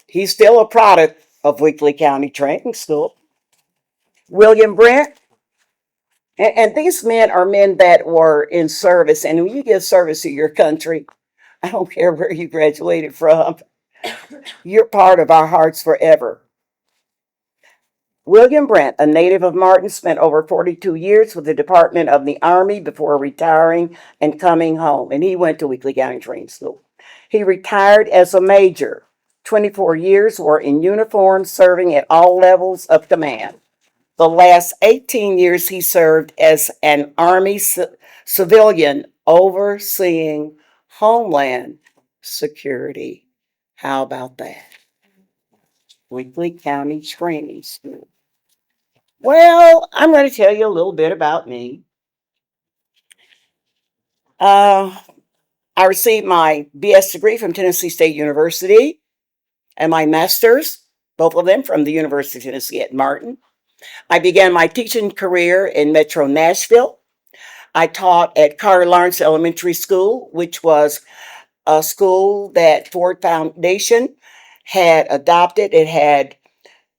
He's still a product of Weakley County Training School. William Brent. And these men are men that were in service. And when you give service to your country, I don't care where you graduated from, you're part of our hearts forever. William Brent, a native of Martin, spent over 42 years with the Department of the Army before retiring and coming home. And he went to Weakley County Training School. He retired as a major. 24 years were in uniform, serving at all levels of command. The last 18 years, he served as an Army civilian overseeing Homeland Security. How about that? Weakley County Training School. Well, I'm going to tell you a little bit about me. Uh, I received my BS degree from Tennessee State University and my master's, both of them from the University of Tennessee at Martin. I began my teaching career in Metro Nashville. I taught at Carter Lawrence Elementary School, which was a school that Ford Foundation had adopted. It had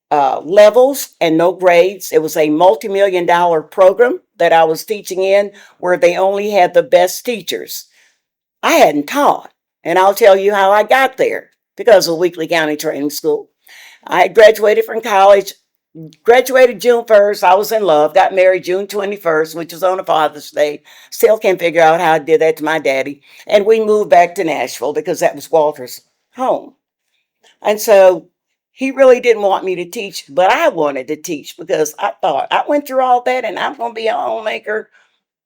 levels and no grades. It was a multi-million-dollar program that I was teaching in where they only had the best teachers. I hadn't taught, and I'll tell you how I got there because of Weakley County Training School. I had graduated from college, graduated June 1st. I was in love, got married June 21st, which was on a Father's Day. Still can't figure out how I did that to my daddy. And we moved back to Nashville because that was Walter's home. And so he really didn't want me to teach, but I wanted to teach because I thought I went through all that and I'm going to be a homemaker.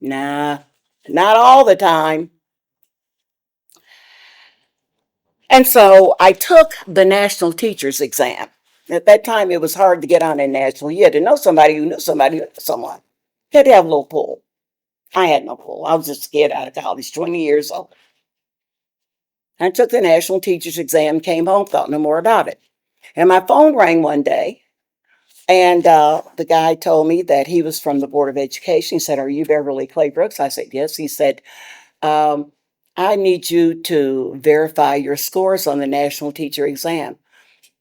Nah, not all the time. And so I took the national teachers exam. At that time, it was hard to get on in national. You had to know somebody who knew somebody who knew someone. You had to have a little pull. I had no pull. I was just a kid out of college, 20 years old. I took the national teachers exam, came home, thought no more about it. And my phone rang one day, and the guy told me that he was from the Board of Education. He said, "Are you Beverly Clay Brooks?" I said, "Yes." He said, "I need you to verify your scores on the national teacher exam."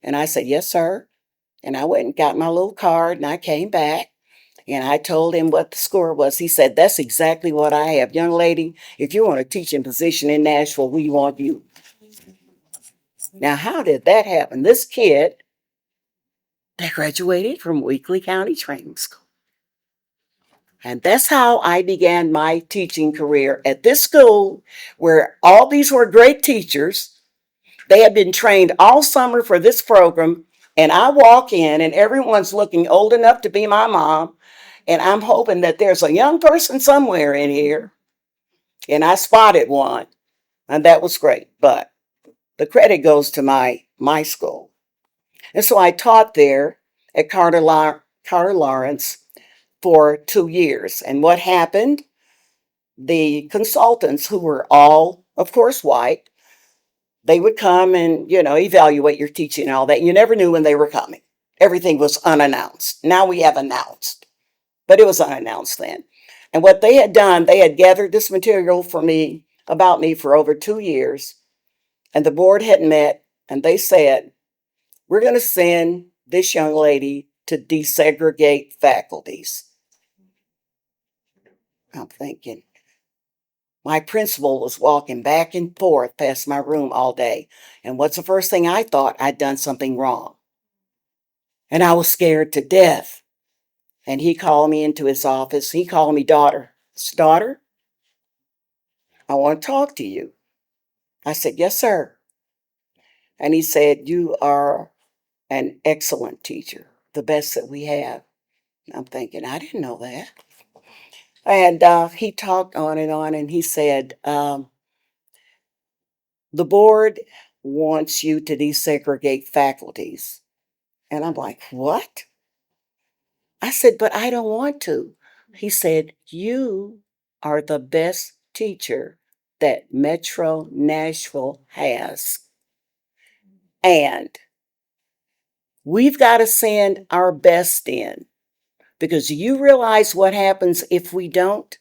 And I said, "Yes, sir." And I went and got my little card and I came back and I told him what the score was. He said, "That's exactly what I have. Young lady, if you want a teaching position in Nashville, we want you." Now, how did that happen? This kid that graduated from Weakley County Training School. And that's how I began my teaching career at this school where all these were great teachers. They had been trained all summer for this program. And I walk in and everyone's looking old enough to be my mom. And I'm hoping that there's a young person somewhere in here. And I spotted one. And that was great. But the credit goes to my school. And so I taught there at Carter Lawrence for 2 years. And what happened? The consultants, who were all, of course, white, they would come and, evaluate your teaching and all that. You never knew when they were coming. Everything was unannounced. Now we have announced, but it was unannounced then. And what they had done, they had gathered this material for me, about me, for over 2 years. And the board had met and they said, "We're going to send this young lady to desegregate faculties." I'm thinking, my principal was walking back and forth past my room all day. And what's the first thing I thought? I'd done something wrong. And I was scared to death. And he called me into his office. He called me daughter. "Daughter, I want to talk to you." I said, "Yes, sir." And he said, "You are an excellent teacher, the best that we have." I'm thinking, I didn't know that. And he talked on, and he said, "The board wants you to desegregate faculties." And I'm like, "What?" I said, "But I don't want to." He said, "You are the best teacher that Metro Nashville has. And we've got to send our best in because you realize what happens if we don't?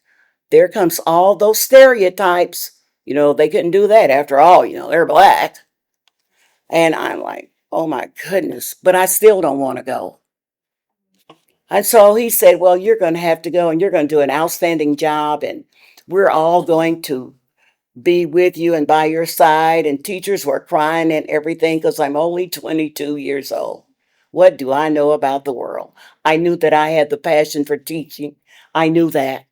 There comes all those stereotypes. They couldn't do that after all, they're black." And I'm like, oh my goodness, but I still don't want to go. And so he said, "Well, you're going to have to go and you're going to do an outstanding job. And we're all going to be with you and by your side." And teachers were crying and everything because I'm only 22 years old. What do I know about the world? I knew that I had the passion for teaching. I knew that.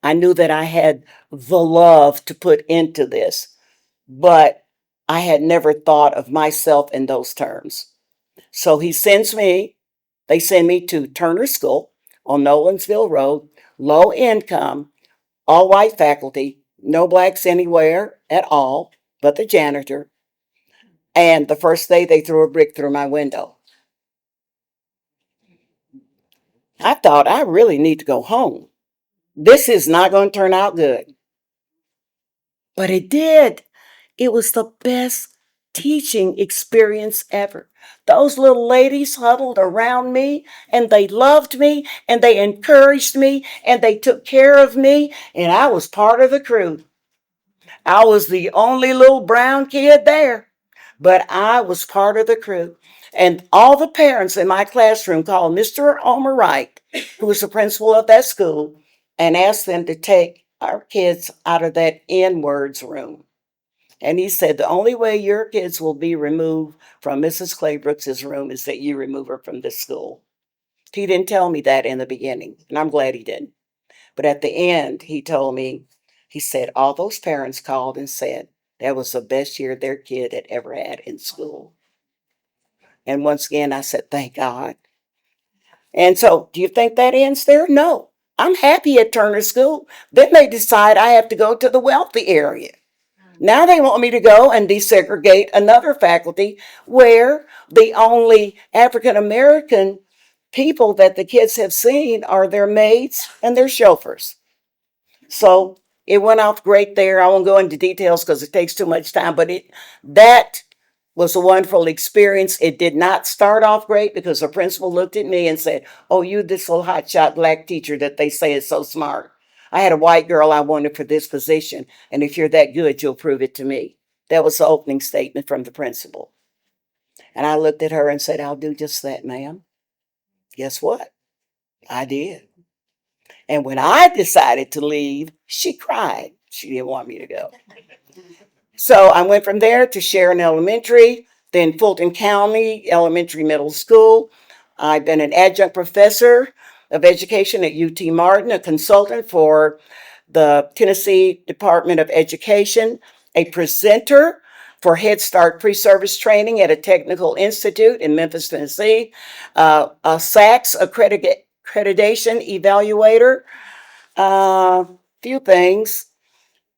I knew that I had the love to put into this, but I had never thought of myself in those terms. So he sends me. They send me to Turner School on Nolensville Road, low income, all white faculty, no blacks anywhere at all, but the janitor. And the first day they threw a brick through my window. I thought I really need to go home. This is not going to turn out good. But it did. It was the best teaching experience ever. Those little ladies huddled around me and they loved me and they encouraged me and they took care of me, and I was part of the crew. I was the only little brown kid there, but I was part of the crew. And all the parents in my classroom called Mr. Omer Wright, who was the principal of that school, and asked them to take our kids out of that N-words room. And he said, the only way your kids will be removed from Mrs. Claybrooks' room is that you remove her from this school. He didn't tell me that in the beginning, and I'm glad he didn't. But at the end, he told me, he said, all those parents called and said that was the best year their kid had ever had in school. And once again, I said, thank God. And so, do you think that ends there? No. I'm happy at Turner School. Then they decide I have to go to the wealthy area. Now they want me to go and desegregate another faculty where the only African American people that the kids have seen are their maids and their chauffeurs. So it went off great there. I won't go into details because it takes too much time, but that was a wonderful experience. It did not start off great because the principal looked at me and said, oh, you this little hotshot black teacher that they say is so smart. I had a white girl I wanted for this position, and if you're that good, you'll prove it to me. That was the opening statement from the principal. And I looked at her and said, I'll do just that, ma'am. Guess what? I did. And when I decided to leave, she cried. She didn't want me to go. So I went from there to Sharon Elementary, then Fulton County Elementary Middle School. I've been an adjunct professor of education at UT Martin, a consultant for the Tennessee Department of Education, a presenter for Head Start pre-service training at a technical institute in Memphis, Tennessee, a SACS accreditation evaluator, few things.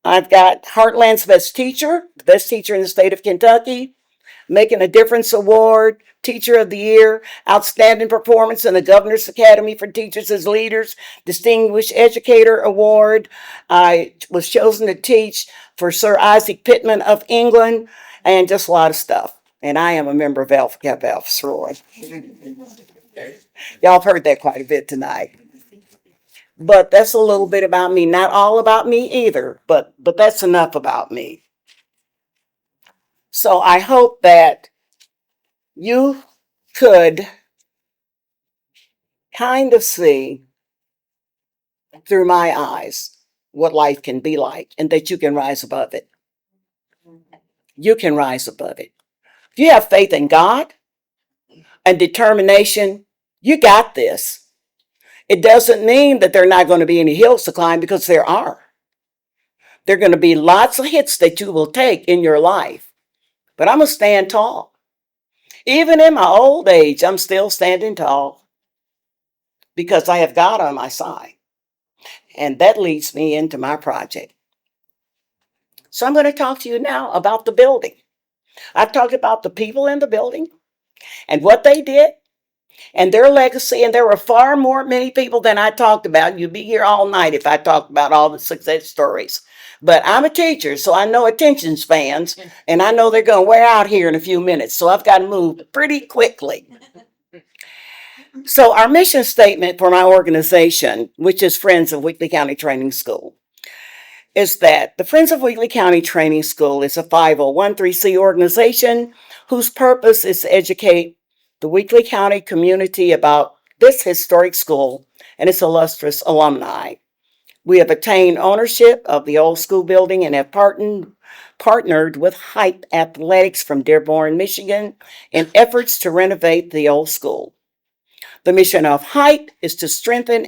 I've got Heartland's Best Teacher, the best teacher in the state of Kentucky, Making a Difference Award, Teacher of the Year, Outstanding Performance in the Governor's Academy for Teachers as Leaders, Distinguished Educator Award. I was chosen to teach for Sir Isaac Pitman of England, and just a lot of stuff. And I am a member of Alpha Kappa Alpha Sorority. Y'all have heard that quite a bit tonight. But that's a little bit about me. Not all about me either, but that's enough about me. So I hope that you could kind of see through my eyes what life can be like, and that you can rise above it. You can rise above it. If you have faith in God and determination, you got this. It doesn't mean that there are not going to be any hills to climb, because there are. There are going to be lots of hits that you will take in your life. But I'm going to stand tall. Even in my old age, I'm still standing tall because I have God on my side. And that leads me into my project. So I'm going to talk to you now about the building. I've talked about the people in the building and what they did and their legacy. And there were far many people than I talked about. You'd be here all night if I talked about all the success stories. But I'm a teacher, so I know attention spans, and I know they're going to wear out here in a few minutes. So I've got to move pretty quickly. So our mission statement for my organization, which is Friends of Weakley County Training School, is that the Friends of Weakley County Training School is a 501(c) organization whose purpose is to educate the Weakley County community about this historic school and its illustrious alumni. We have attained ownership of the old school building and have partnered with Hype Athletics from Dearborn, Michigan, in efforts to renovate the old school. The mission of Hype is to strengthen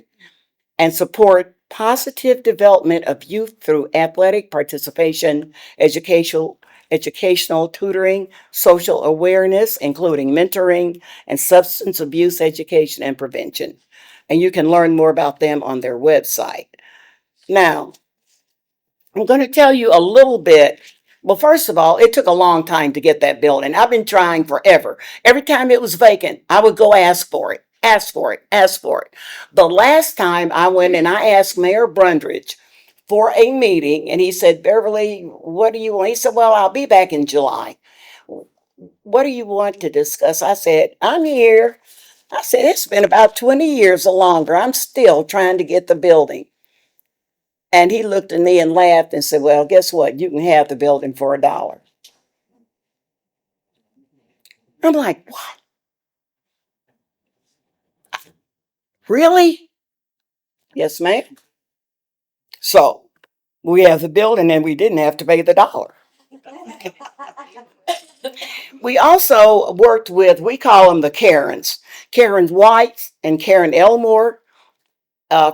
and support positive development of youth through athletic participation, educational tutoring, social awareness, including mentoring, and substance abuse education and prevention. And you can learn more about them on their website. Now, I'm going to tell you a little bit. Well, first of all, it took a long time to get that building. I've been trying forever. Every time it was vacant, I would go ask for it, ask for it, ask for it. The last time I went and I asked Mayor Brundridge for a meeting, and he said, Beverly, what do you want? He said, well, I'll be back in July. What do you want to discuss? I said, I'm here. I said, it's been about 20 years or longer. I'm still trying to get the building. And he looked at me and laughed and said, well, guess what? You can have the building for $1. I'm like, what? Really? Yes, ma'am. So we have the building and we didn't have to pay the $1. We also worked with, we call them the Karens, Karen White and Karen Elmore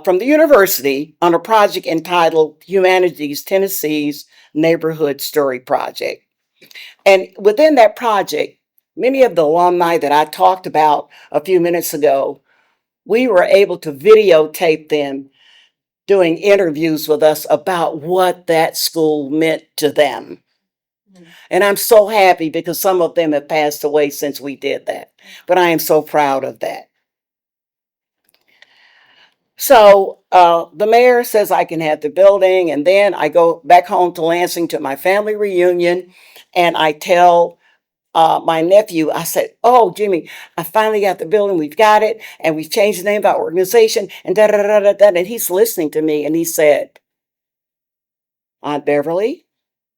from the university on a project entitled Humanities Tennessee's Neighborhood Story Project. And within that project, many of the alumni that I talked about a few minutes ago, we were able to videotape them doing interviews with us about what that school meant to them. And I'm so happy because some of them have passed away since we did that. But I am so proud of that. So the mayor says I can have the building, and then I go back home to Lansing to my family reunion, and I tell my nephew, I said, oh, Jimmy, I finally got the building. We've got it, and we've changed the name of our organization, and da da da da da. And he's listening to me, and he said, Aunt Beverly?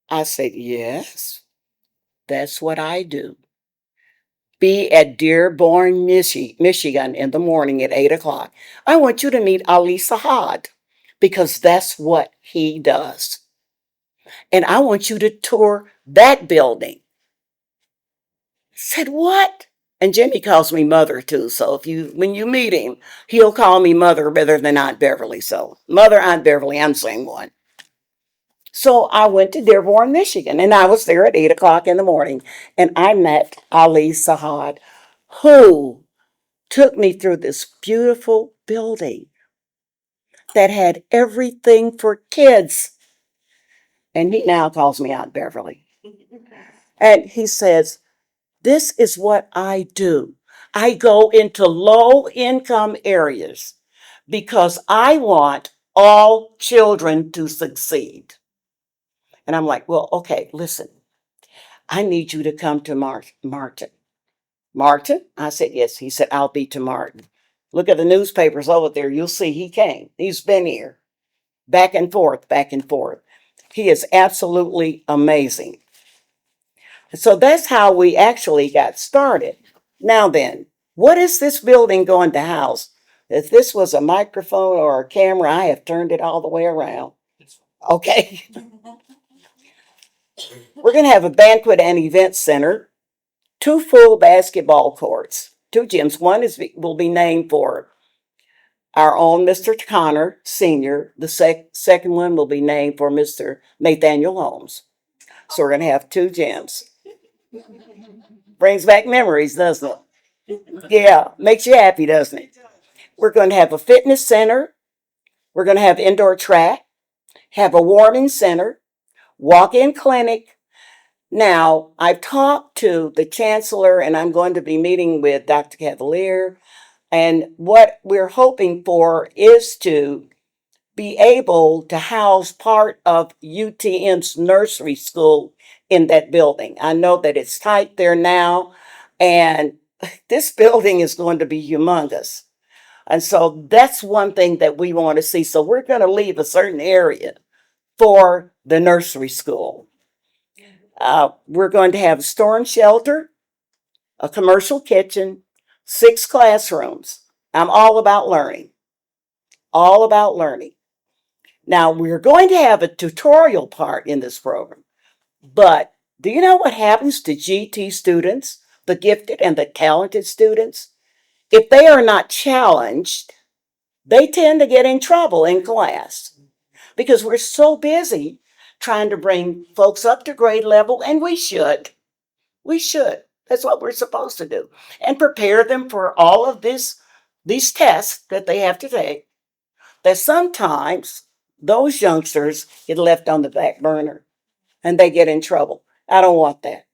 I said, yes, that's what I do. Be at Dearborn, Michigan in the morning at 8 o'clock. I want you to meet Ali Sahad because that's what he does. And I want you to tour that building. I said, what? And Jimmy calls me mother too. So when you meet him, he'll call me mother rather than Aunt Beverly. So mother, Aunt Beverly, I'm saying one. So I went to Dearborn, Michigan, and I was there at 8 o'clock in the morning, and I met Ali Sahad, who took me through this beautiful building that had everything for kids. And he now calls me Aunt Beverly. And he says, this is what I do. I go into low income areas because I want all children to succeed. And I'm like, well, okay, listen, I need you to come to Martin. Martin? I said, yes. He said, I'll be to Martin. Look at the newspapers over there. You'll see he came. He's been here. Back and forth, back and forth. He is absolutely amazing. So that's how we actually got started. Now then, what is this building going to house? If this was a microphone or a camera, I have turned it all the way around. Okay. We're going to have a banquet and event center, 2 full basketball courts, 2 gyms. One will be named for our own Mr. Connor Sr. The second one will be named for Mr. Nathaniel Holmes. So we're going to have 2 gyms. Brings back memories, doesn't it? Yeah, makes you happy, doesn't it? We're going to have a fitness center. We're going to have indoor track, have a warming center, walk-in clinic. Now, I've talked to the chancellor, and I'm going to be meeting with Dr. Cavalier. And what we're hoping for is to be able to house part of UTM's nursery school in that building. I know that it's tight there now, and this building is going to be humongous. And so that's one thing that we want to see. So we're going to leave a certain area for the nursery school. We're going to have a storm shelter, a commercial kitchen, 6 classrooms. I'm all about learning. All about learning. Now, we're going to have a tutorial part in this program, but do you know what happens to GT students, the gifted and the talented students? If they are not challenged, they tend to get in trouble in class because we're so busy trying to bring folks up to grade level, and we should. We should. That's what we're supposed to do. And prepare them for all of these tests that they have to take. That sometimes those youngsters get left on the back burner and they get in trouble. I don't want that.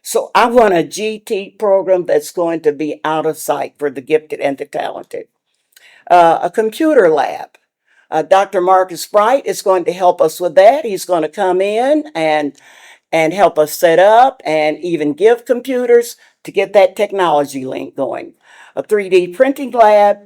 So I want a GT program that's going to be out of sight for the gifted and the talented. A computer lab. Dr. Marcus Bright is going to help us with that. He's going to come in and help us set up and even give computers to get that technology link going. A 3D printing lab.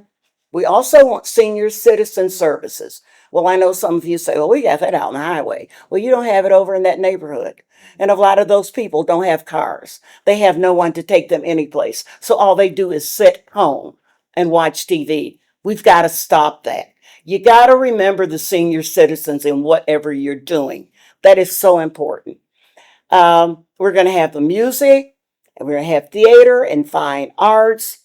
We also want senior citizen services. Well, I know some of you say, well, we got that out on the highway. Well, you don't have it over in that neighborhood. And a lot of those people don't have cars. They have no one to take them anyplace. So all they do is sit home and watch TV. We've got to stop that. You got to remember the senior citizens in whatever you're doing. That is so important. We're going to have the music, and we're going to have theater and fine arts,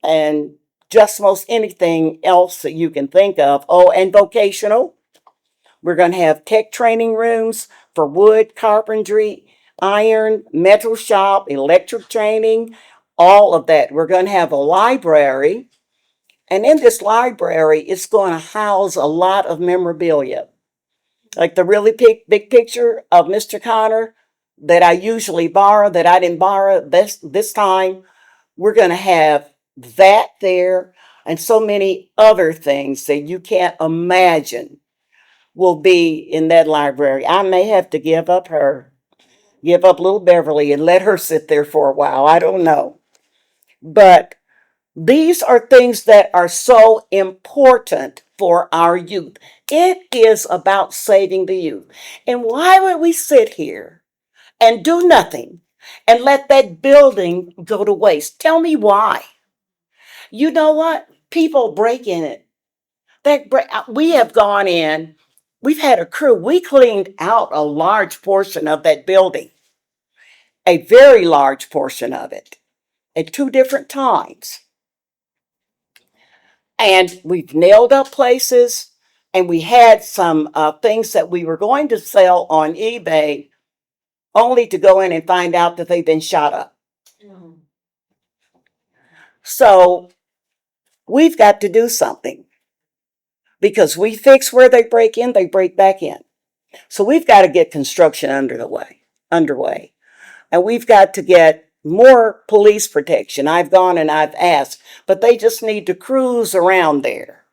and just most anything else that you can think of. Oh, and vocational. We're going to have tech training rooms for wood, carpentry, iron, metal shop, electric training, all of that. We're going to have a library. And in this library, it's going to house a lot of memorabilia. Like the really big picture of Mr. Connor that I usually borrow, that I didn't borrow this time. We're going to have that there and so many other things that you can't imagine will be in that library. I may have to give up little Beverly and let her sit there for a while. I don't know. But these are things that are so important for our youth. It is about saving the youth. And why would we sit here and do nothing and let that building go to waste? Tell me why. You know what? People break in it. We have gone in, we've had a crew, we cleaned out a large portion of that building, a very large portion of it, at two different times. And we've nailed up places, and we had some things that we were going to sell on eBay, only to go in and find out that they've been shot up. Mm-hmm. So we've got to do something, because we fix where they break in, they break back in. So we've got to get construction underway. And we've got to get more police protection. I've gone and I've asked, but they just need to cruise around there.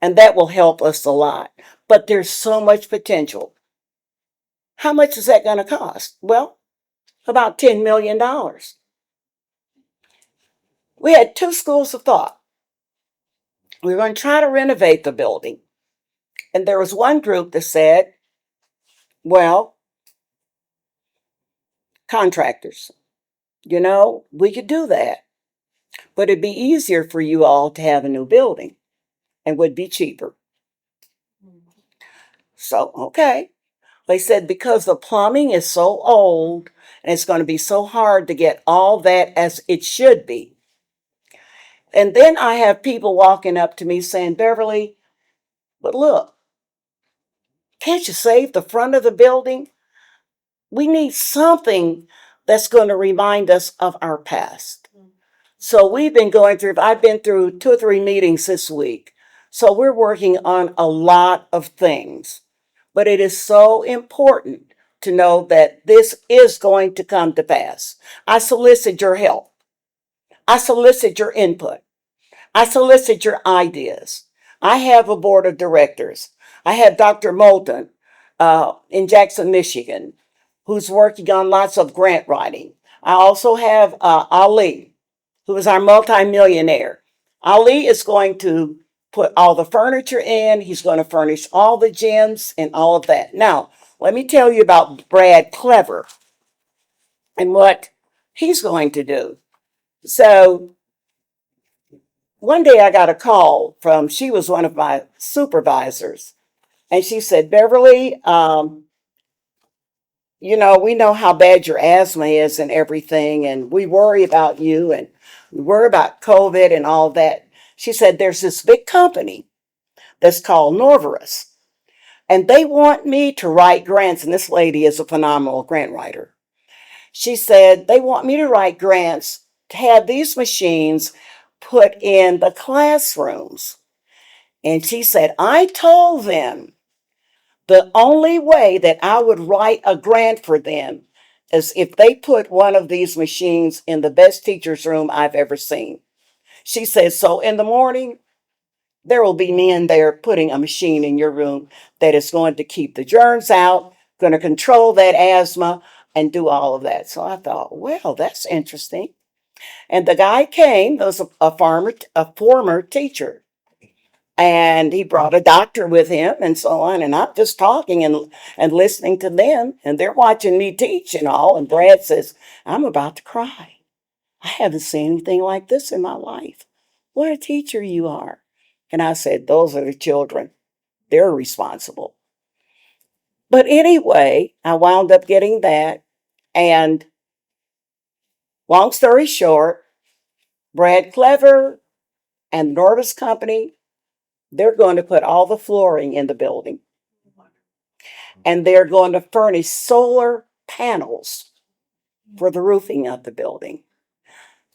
And that will help us a lot. But there's so much potential. How much is that going to cost? Well, about $10 million. We had two schools of thought. We were going to try to renovate the building. And there was one group that said, well, contractors, we could do that. But it'd be easier for you all to have a new building and would be cheaper. So, okay. They said because the plumbing is so old and it's going to be so hard to get all that as it should be. And then I have people walking up to me saying, Beverly, but look, can't you save the front of the building? We need something that's going to remind us of our past. So we've been I've been through 2 or 3 meetings this week. So we're working on a lot of things. But it is so important to know that this is going to come to pass. I solicit your help. I solicit your input. I solicit your ideas. I have a board of directors. I have Dr. Moulton in Jackson, Michigan, who's working on lots of grant writing. I also have Ali, who is our multimillionaire. Ali is going to put all the furniture in. He's going to furnish all the gyms and all of that. Now, let me tell you about Brad Clever and what he's going to do. So one day I got a call she was one of my supervisors, and she said, Beverly, we know how bad your asthma is and everything, and we worry about you, and we worry about COVID and all that. She said, there's this big company that's called Norvarus. And they want me to write grants. And this lady is a phenomenal grant writer. She said they want me to write grants to have these machines put in the classrooms. And she said, I told them the only way that I would write a grant for them is if they put one of these machines in the best teacher's room I've ever seen. She says, so in the morning, there will be men there putting a machine in your room that is going to keep the germs out, going to control that asthma, and do all of that. So I thought, well, that's interesting. And the guy came, was a former teacher. And he brought a doctor with him and so on. And I'm just talking and listening to them. And they're watching me teach and all. And Brad says, I'm about to cry. I haven't seen anything like this in my life. What a teacher you are. And I said, those are the children. They're responsible. But anyway, I wound up getting that. And long story short, Brad Clever and Norvis Company, they're going to put all the flooring in the building. And they're going to furnish solar panels for the roofing of the building.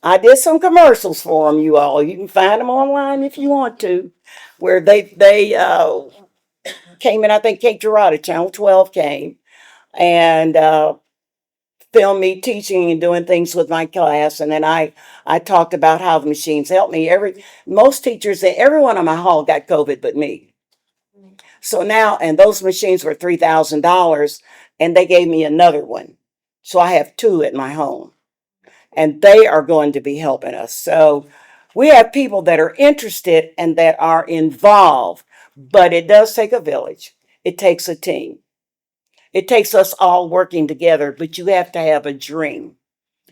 I did some commercials for them, you all. You can find them online if you want to, where they came in. I think Kate Gerada, Channel 12 came and filmed me teaching and doing things with my class. And then I talked about how the machines helped me. Most teachers, everyone in my hall got COVID but me. So now, and those machines were $3,000 and they gave me another one. So I have two at my home and they are going to be helping us. So we have people that are interested and that are involved, but it does take a village. It takes a team. It takes us all working together, but you have to have a dream.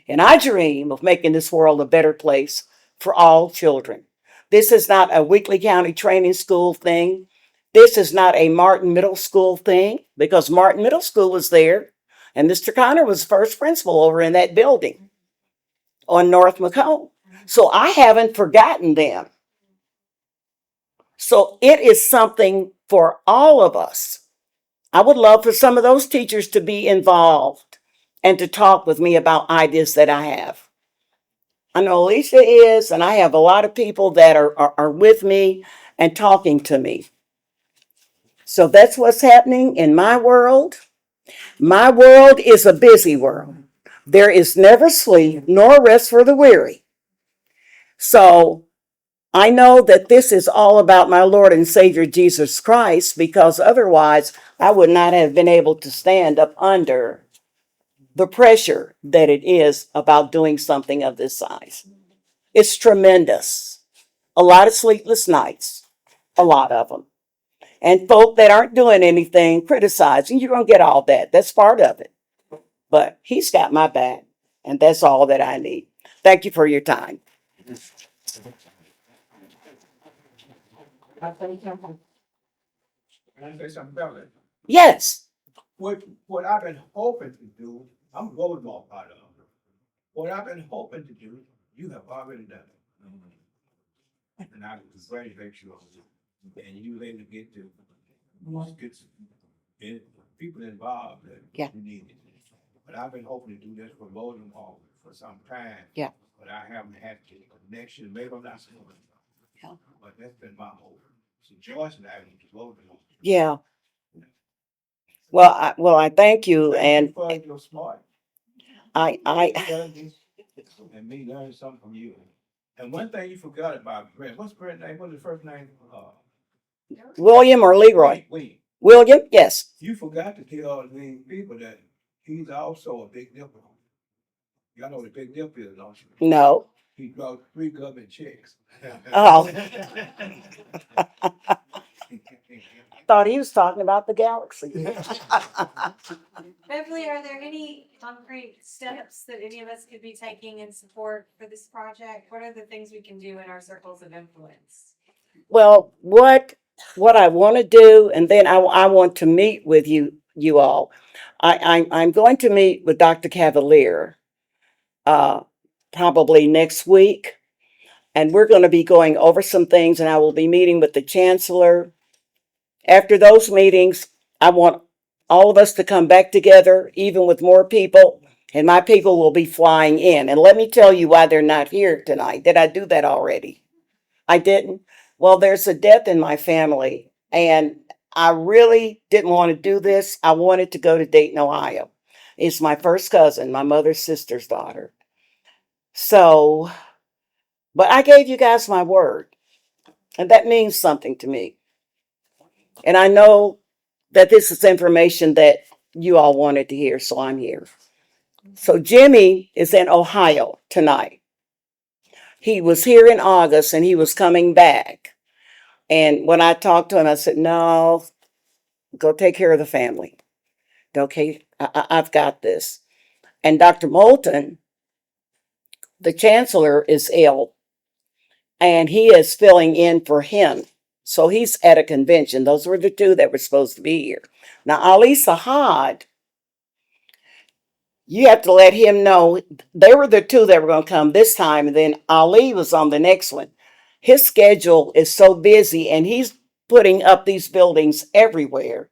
And I dream of making this world a better place for all children. This is not a Weakley County Training School thing. This is not a Martin Middle School thing, because Martin Middle School was there and Mr. Connor was first principal over in that building on North Macomb. So I haven't forgotten them. So it is something for all of us. I would love for some of those teachers to be involved and to talk with me about ideas that I have. I know Alicia is, and I have a lot of people that are with me and talking to me. So that's what's happening in my world. My world is a busy world. There is never sleep nor rest for the weary. So I know that this is all about my Lord and Savior Jesus Christ, because otherwise I would not have been able to stand up under the pressure that it is about doing something of this size. It's tremendous. A lot of sleepless nights, a lot of them. And folk that aren't doing anything criticizing, you're going to get all that. That's part of it. But he's got my back, and that's all that I need. Thank you for your time. Can I say something about it? Yes. What I've been hoping to do, I'm a road law part of it. What I've been hoping to do, you have already done it. And I congratulate you on it. And you able to get people involved that Yeah. you need it. But I've been hoping to do this for Logan Hall for some time. Yeah. But I haven't had the connection, maybe I'm not saying it. Yeah. But that's been my hope. So Joyce and I was Logan Hall. Yeah. Well, I thank you, Thank and you for your smart. I And me learning something from you. And one thing you forgot about Brent, what's Brent's name? What's his first name? William or Leroy? William, yes. You forgot to tell the people that he's also a big nipple. Y'all know what a big nipple is, don't you? No. He draws 3 government checks. Oh. Thought he was talking about the galaxy. Beverly, are there any concrete steps that any of us could be taking in support for this project? What are the things we can do in our circles of influence? Well, what I want to do, and then I want to meet with you all. I'm going to meet with Dr. Cavalier probably next week, and we're going to be going over some things, and I will be meeting with the chancellor. After those meetings, I want all of us to come back together, even with more people, and my people will be flying in. And let me tell you why they're not here tonight. Did I do that already? I didn't. Well, there's a death in my family, and I really didn't want to do this. I wanted to go to Dayton, Ohio. It's my first cousin, my mother's sister's daughter. So, but I gave you guys my word, and that means something to me. And I know that this is information that you all wanted to hear, so I'm here. So, Jimmy is in Ohio tonight. He was here in August and he was coming back. And when I talked to him, I said, no, go take care of the family. Okay, I've got this. And Dr. Moulton, the chancellor, is ill and he is filling in for him. So he's at a convention. Those were the two that were supposed to be here. Now, Ali Sahad, you have to let him know they were the two that were going to come this time. And then Ali was on the next one. His schedule is so busy and he's putting up these buildings everywhere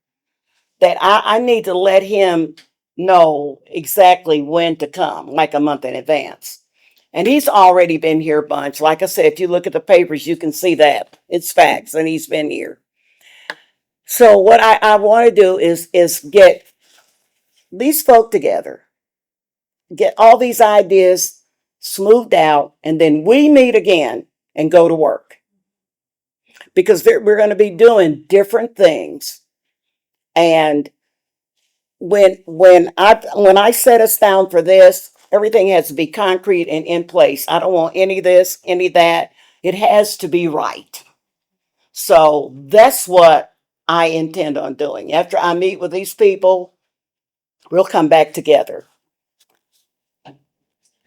that I need to let him know exactly when to come, like a month in advance. And he's already been here a bunch. Like I said, if you look at the papers, you can see that. It's facts, and he's been here. So what I want to do is get these folk together, get all these ideas smoothed out, and then we meet again and go to work. Because we're going to be doing different things. And when I set us down for this, everything has to be concrete and in place. I don't want any of this, any of that. It has to be right. So that's what I intend on doing. After I meet with these people, we'll come back together.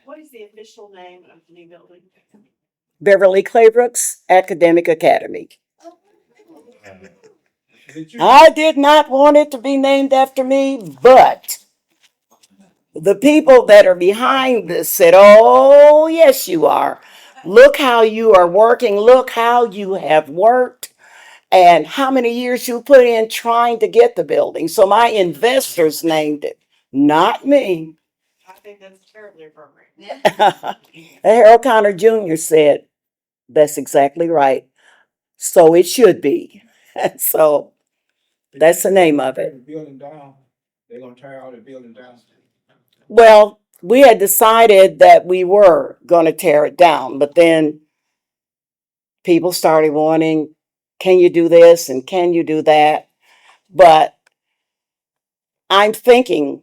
What is the official name of the new building? Beverly Claybrooks Academic Academy. Did you? I did not want it to be named after me, but the people that are behind this said, oh, yes, you are. Look how you are working. Look how you have worked and how many years you put in trying to get the building. So my investors named it, not me. I think that's terribly appropriate. Harold Connor Jr. said, that's exactly right. So it should be. So that's the name of Tear it. the building down. They're gonna tear all the building down. Well, we had decided that we were going to tear it down, but then people started wanting, can you do this and can you do that? But I'm thinking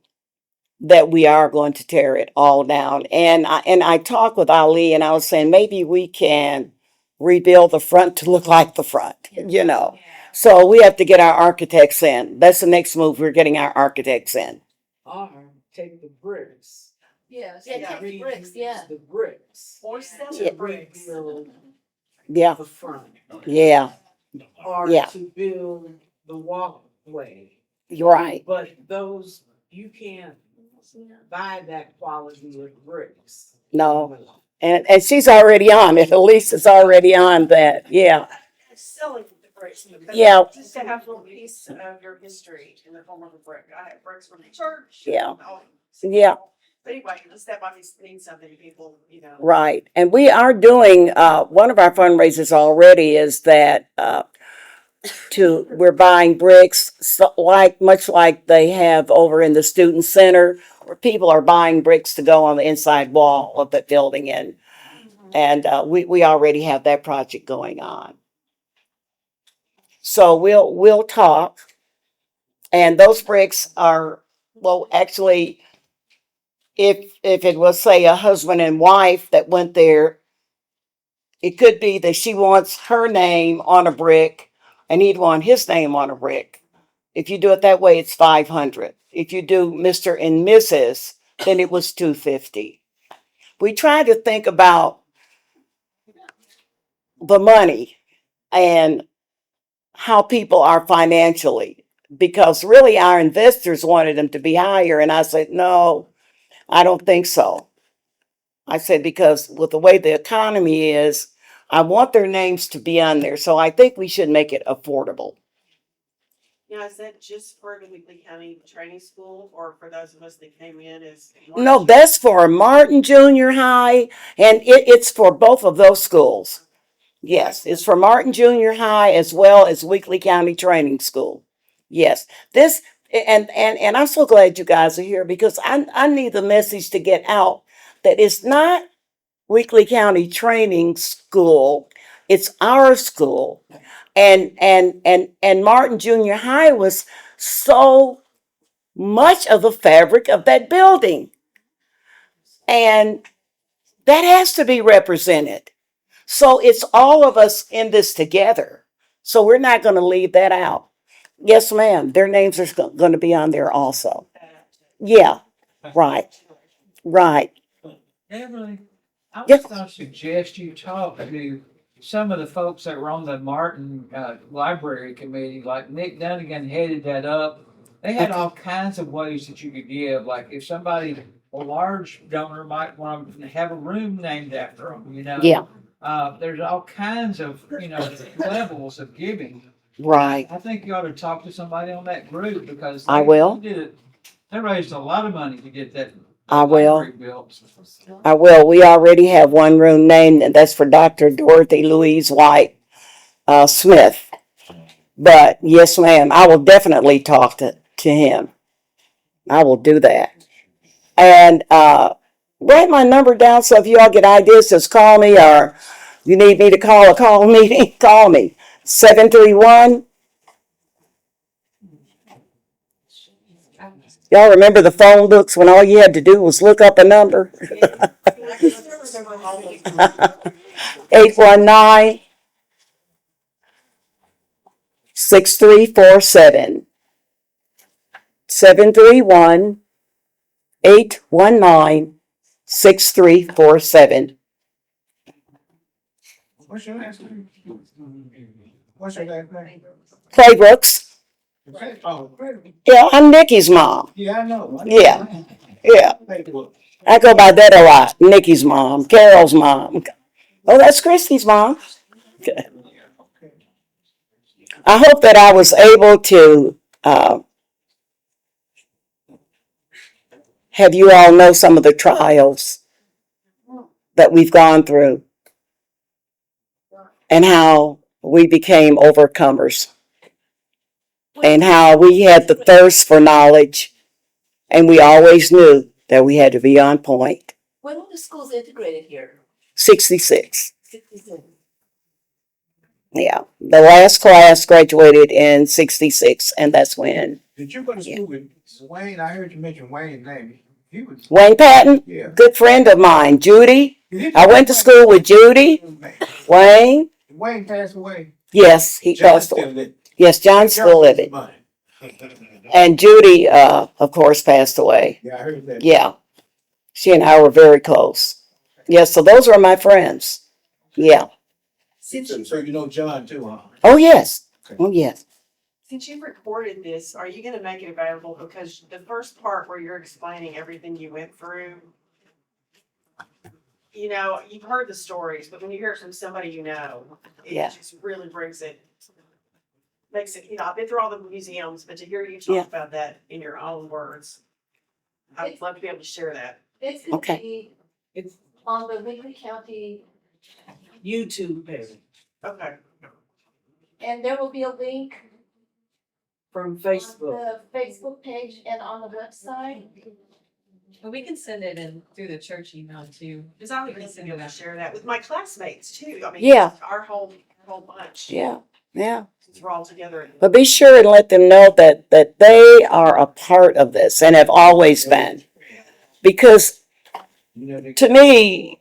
that we are going to tear it all down. And I talked with Ali and I was saying maybe we can rebuild the front to look like the front, you know. So we have to get our architects in. That's the next move. We're getting our architects in. Or take the bricks. Yes, Yeah, yeah, take the bricks, yeah. The bricks. Or sell Yeah. the bricks. Rebuild Yeah, the front. yeah, Or Yeah. to build the walkway. you're right. But those, you can't buy that quality of bricks. No. And she's already on it. Elise is already on that. Yeah. Selling the bricks. Because Yeah. Just to have a little piece of your history in the form of a brick. I have bricks from the church. Yeah. Oh, Yeah. But anyway, that might mean something to people, you know. Right. And we are doing, one of our fundraisers already is that, we're buying bricks, so much like they have over in the student center, where people are buying bricks to go on the inside wall of the building. And we already have that project going on. So we'll talk. And those bricks are, well, actually, if it was, say, a husband and wife that went there, it could be that she wants her name on a brick and he'd want his name on a brick. If you do it that way, it's 500. If you do Mr. and Mrs., then it was 250. We try to think about the money and how people are financially, because really our investors wanted them to be higher. And I said, no, I don't think so. I said, because with the way the economy is, I want their names to be on there. So I think we should make it affordable. Now, is that just for the Weakley County Training School or for those of us that came in as? No, that's for Martin Junior High, and it's for both of those schools. Yes, it's for Martin Junior High as well as Weakley County Training School. Yes, this and I'm so glad you guys are here because I need the message to get out that it's not Weakley County Training School, it's our school, and Martin Junior High was so much of the fabric of that building, and that has to be represented. So it's all of us in this together. So we're not going to leave that out. Yes, ma'am. Their names are going to be on there also. Yeah, right, right. Emily, I Yes. was going to suggest you talk to some of the folks that were on the Martin Library Committee, like Nick Dunnigan headed that up. They had all kinds of ways that you could give, like if somebody, a large donor might want to have a room named after them, you know? Yeah, There's all kinds of, levels of giving. right. I think you ought to talk to somebody on that group because I will. They raised a lot of money to get that I will. library built. I will. We already have one room named, and that's for Dr. Dorothy Louise White Smith. But yes, ma'am, I will definitely talk to him. I will do that. And write my number down so if you all get ideas, just call me, or you need me to call a call meeting, call me. 731. Y'all remember the phone books when all you had to do was look up a number? 819 6347. 731 819 6347. What's your last name? What's your last name? Playbooks. Oh, Yeah, I'm Nikki's mom. yeah, I know. Yeah. Yeah, Facebook. I go by that a lot. Nikki's mom, Carol's mom. Oh, that's Christy's mom. I hope that I was able to have you all know some of the trials that we've gone through and how we became overcomers and how we had the thirst for knowledge and we always knew that we had to be on point. When were the schools integrated here? 66. 66. Yeah. The last class graduated in 66, and that's when Did you go to school with Wayne? I heard you mention Wayne's name. He was, Wayne Patton, yeah. good friend of mine, Judy. I went to school with Judy, Wayne. Wayne passed away. Yes, he John passed still away. lived. Yes, John's still living. Money. And Judy, of course, passed away. Yeah, I heard that. Yeah. She and I were very close. Yes, so those were my friends. Yeah. So you know John too, huh? Oh, yes. Oh, yes. Since you've recorded this, are you gonna make it available? Because the first part where you're explaining everything you went through, you've heard the stories, but when you hear it from somebody it Yeah. just really makes it, I've been through all the museums, but to hear you Yeah. talk about that in your own words, I'd love to be able to share that. It's gonna Okay. be It's on the Weakley County, YouTube page Okay. and there will be a link from on Facebook. the Facebook page and on the website. But we can send it in through the church email too. Because I would be able to share that with my classmates too. I mean, Yeah. our whole bunch. Yeah. Yeah. Since we're all together. But be sure and let them know that they are a part of this and have always been. Because to me,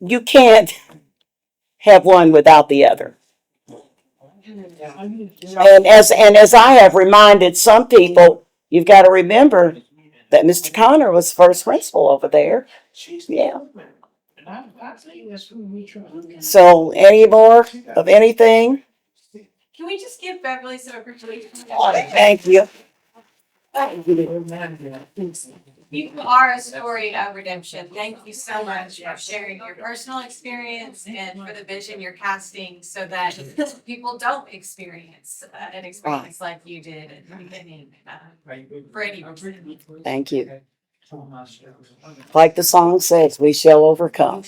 you can't have one without the other. And as I have reminded some people, you've got to remember that Mr. Connor was first principal over there. Yeah. So any more of anything? Can we just give Beverly some appreciation? Thank you. You are a story of redemption. Thank you so much for sharing your personal experience and for the vision you're casting so that people don't experience an experience like you did at the beginning. For any reason. Thank you. Okay. Like the song says, we shall overcome.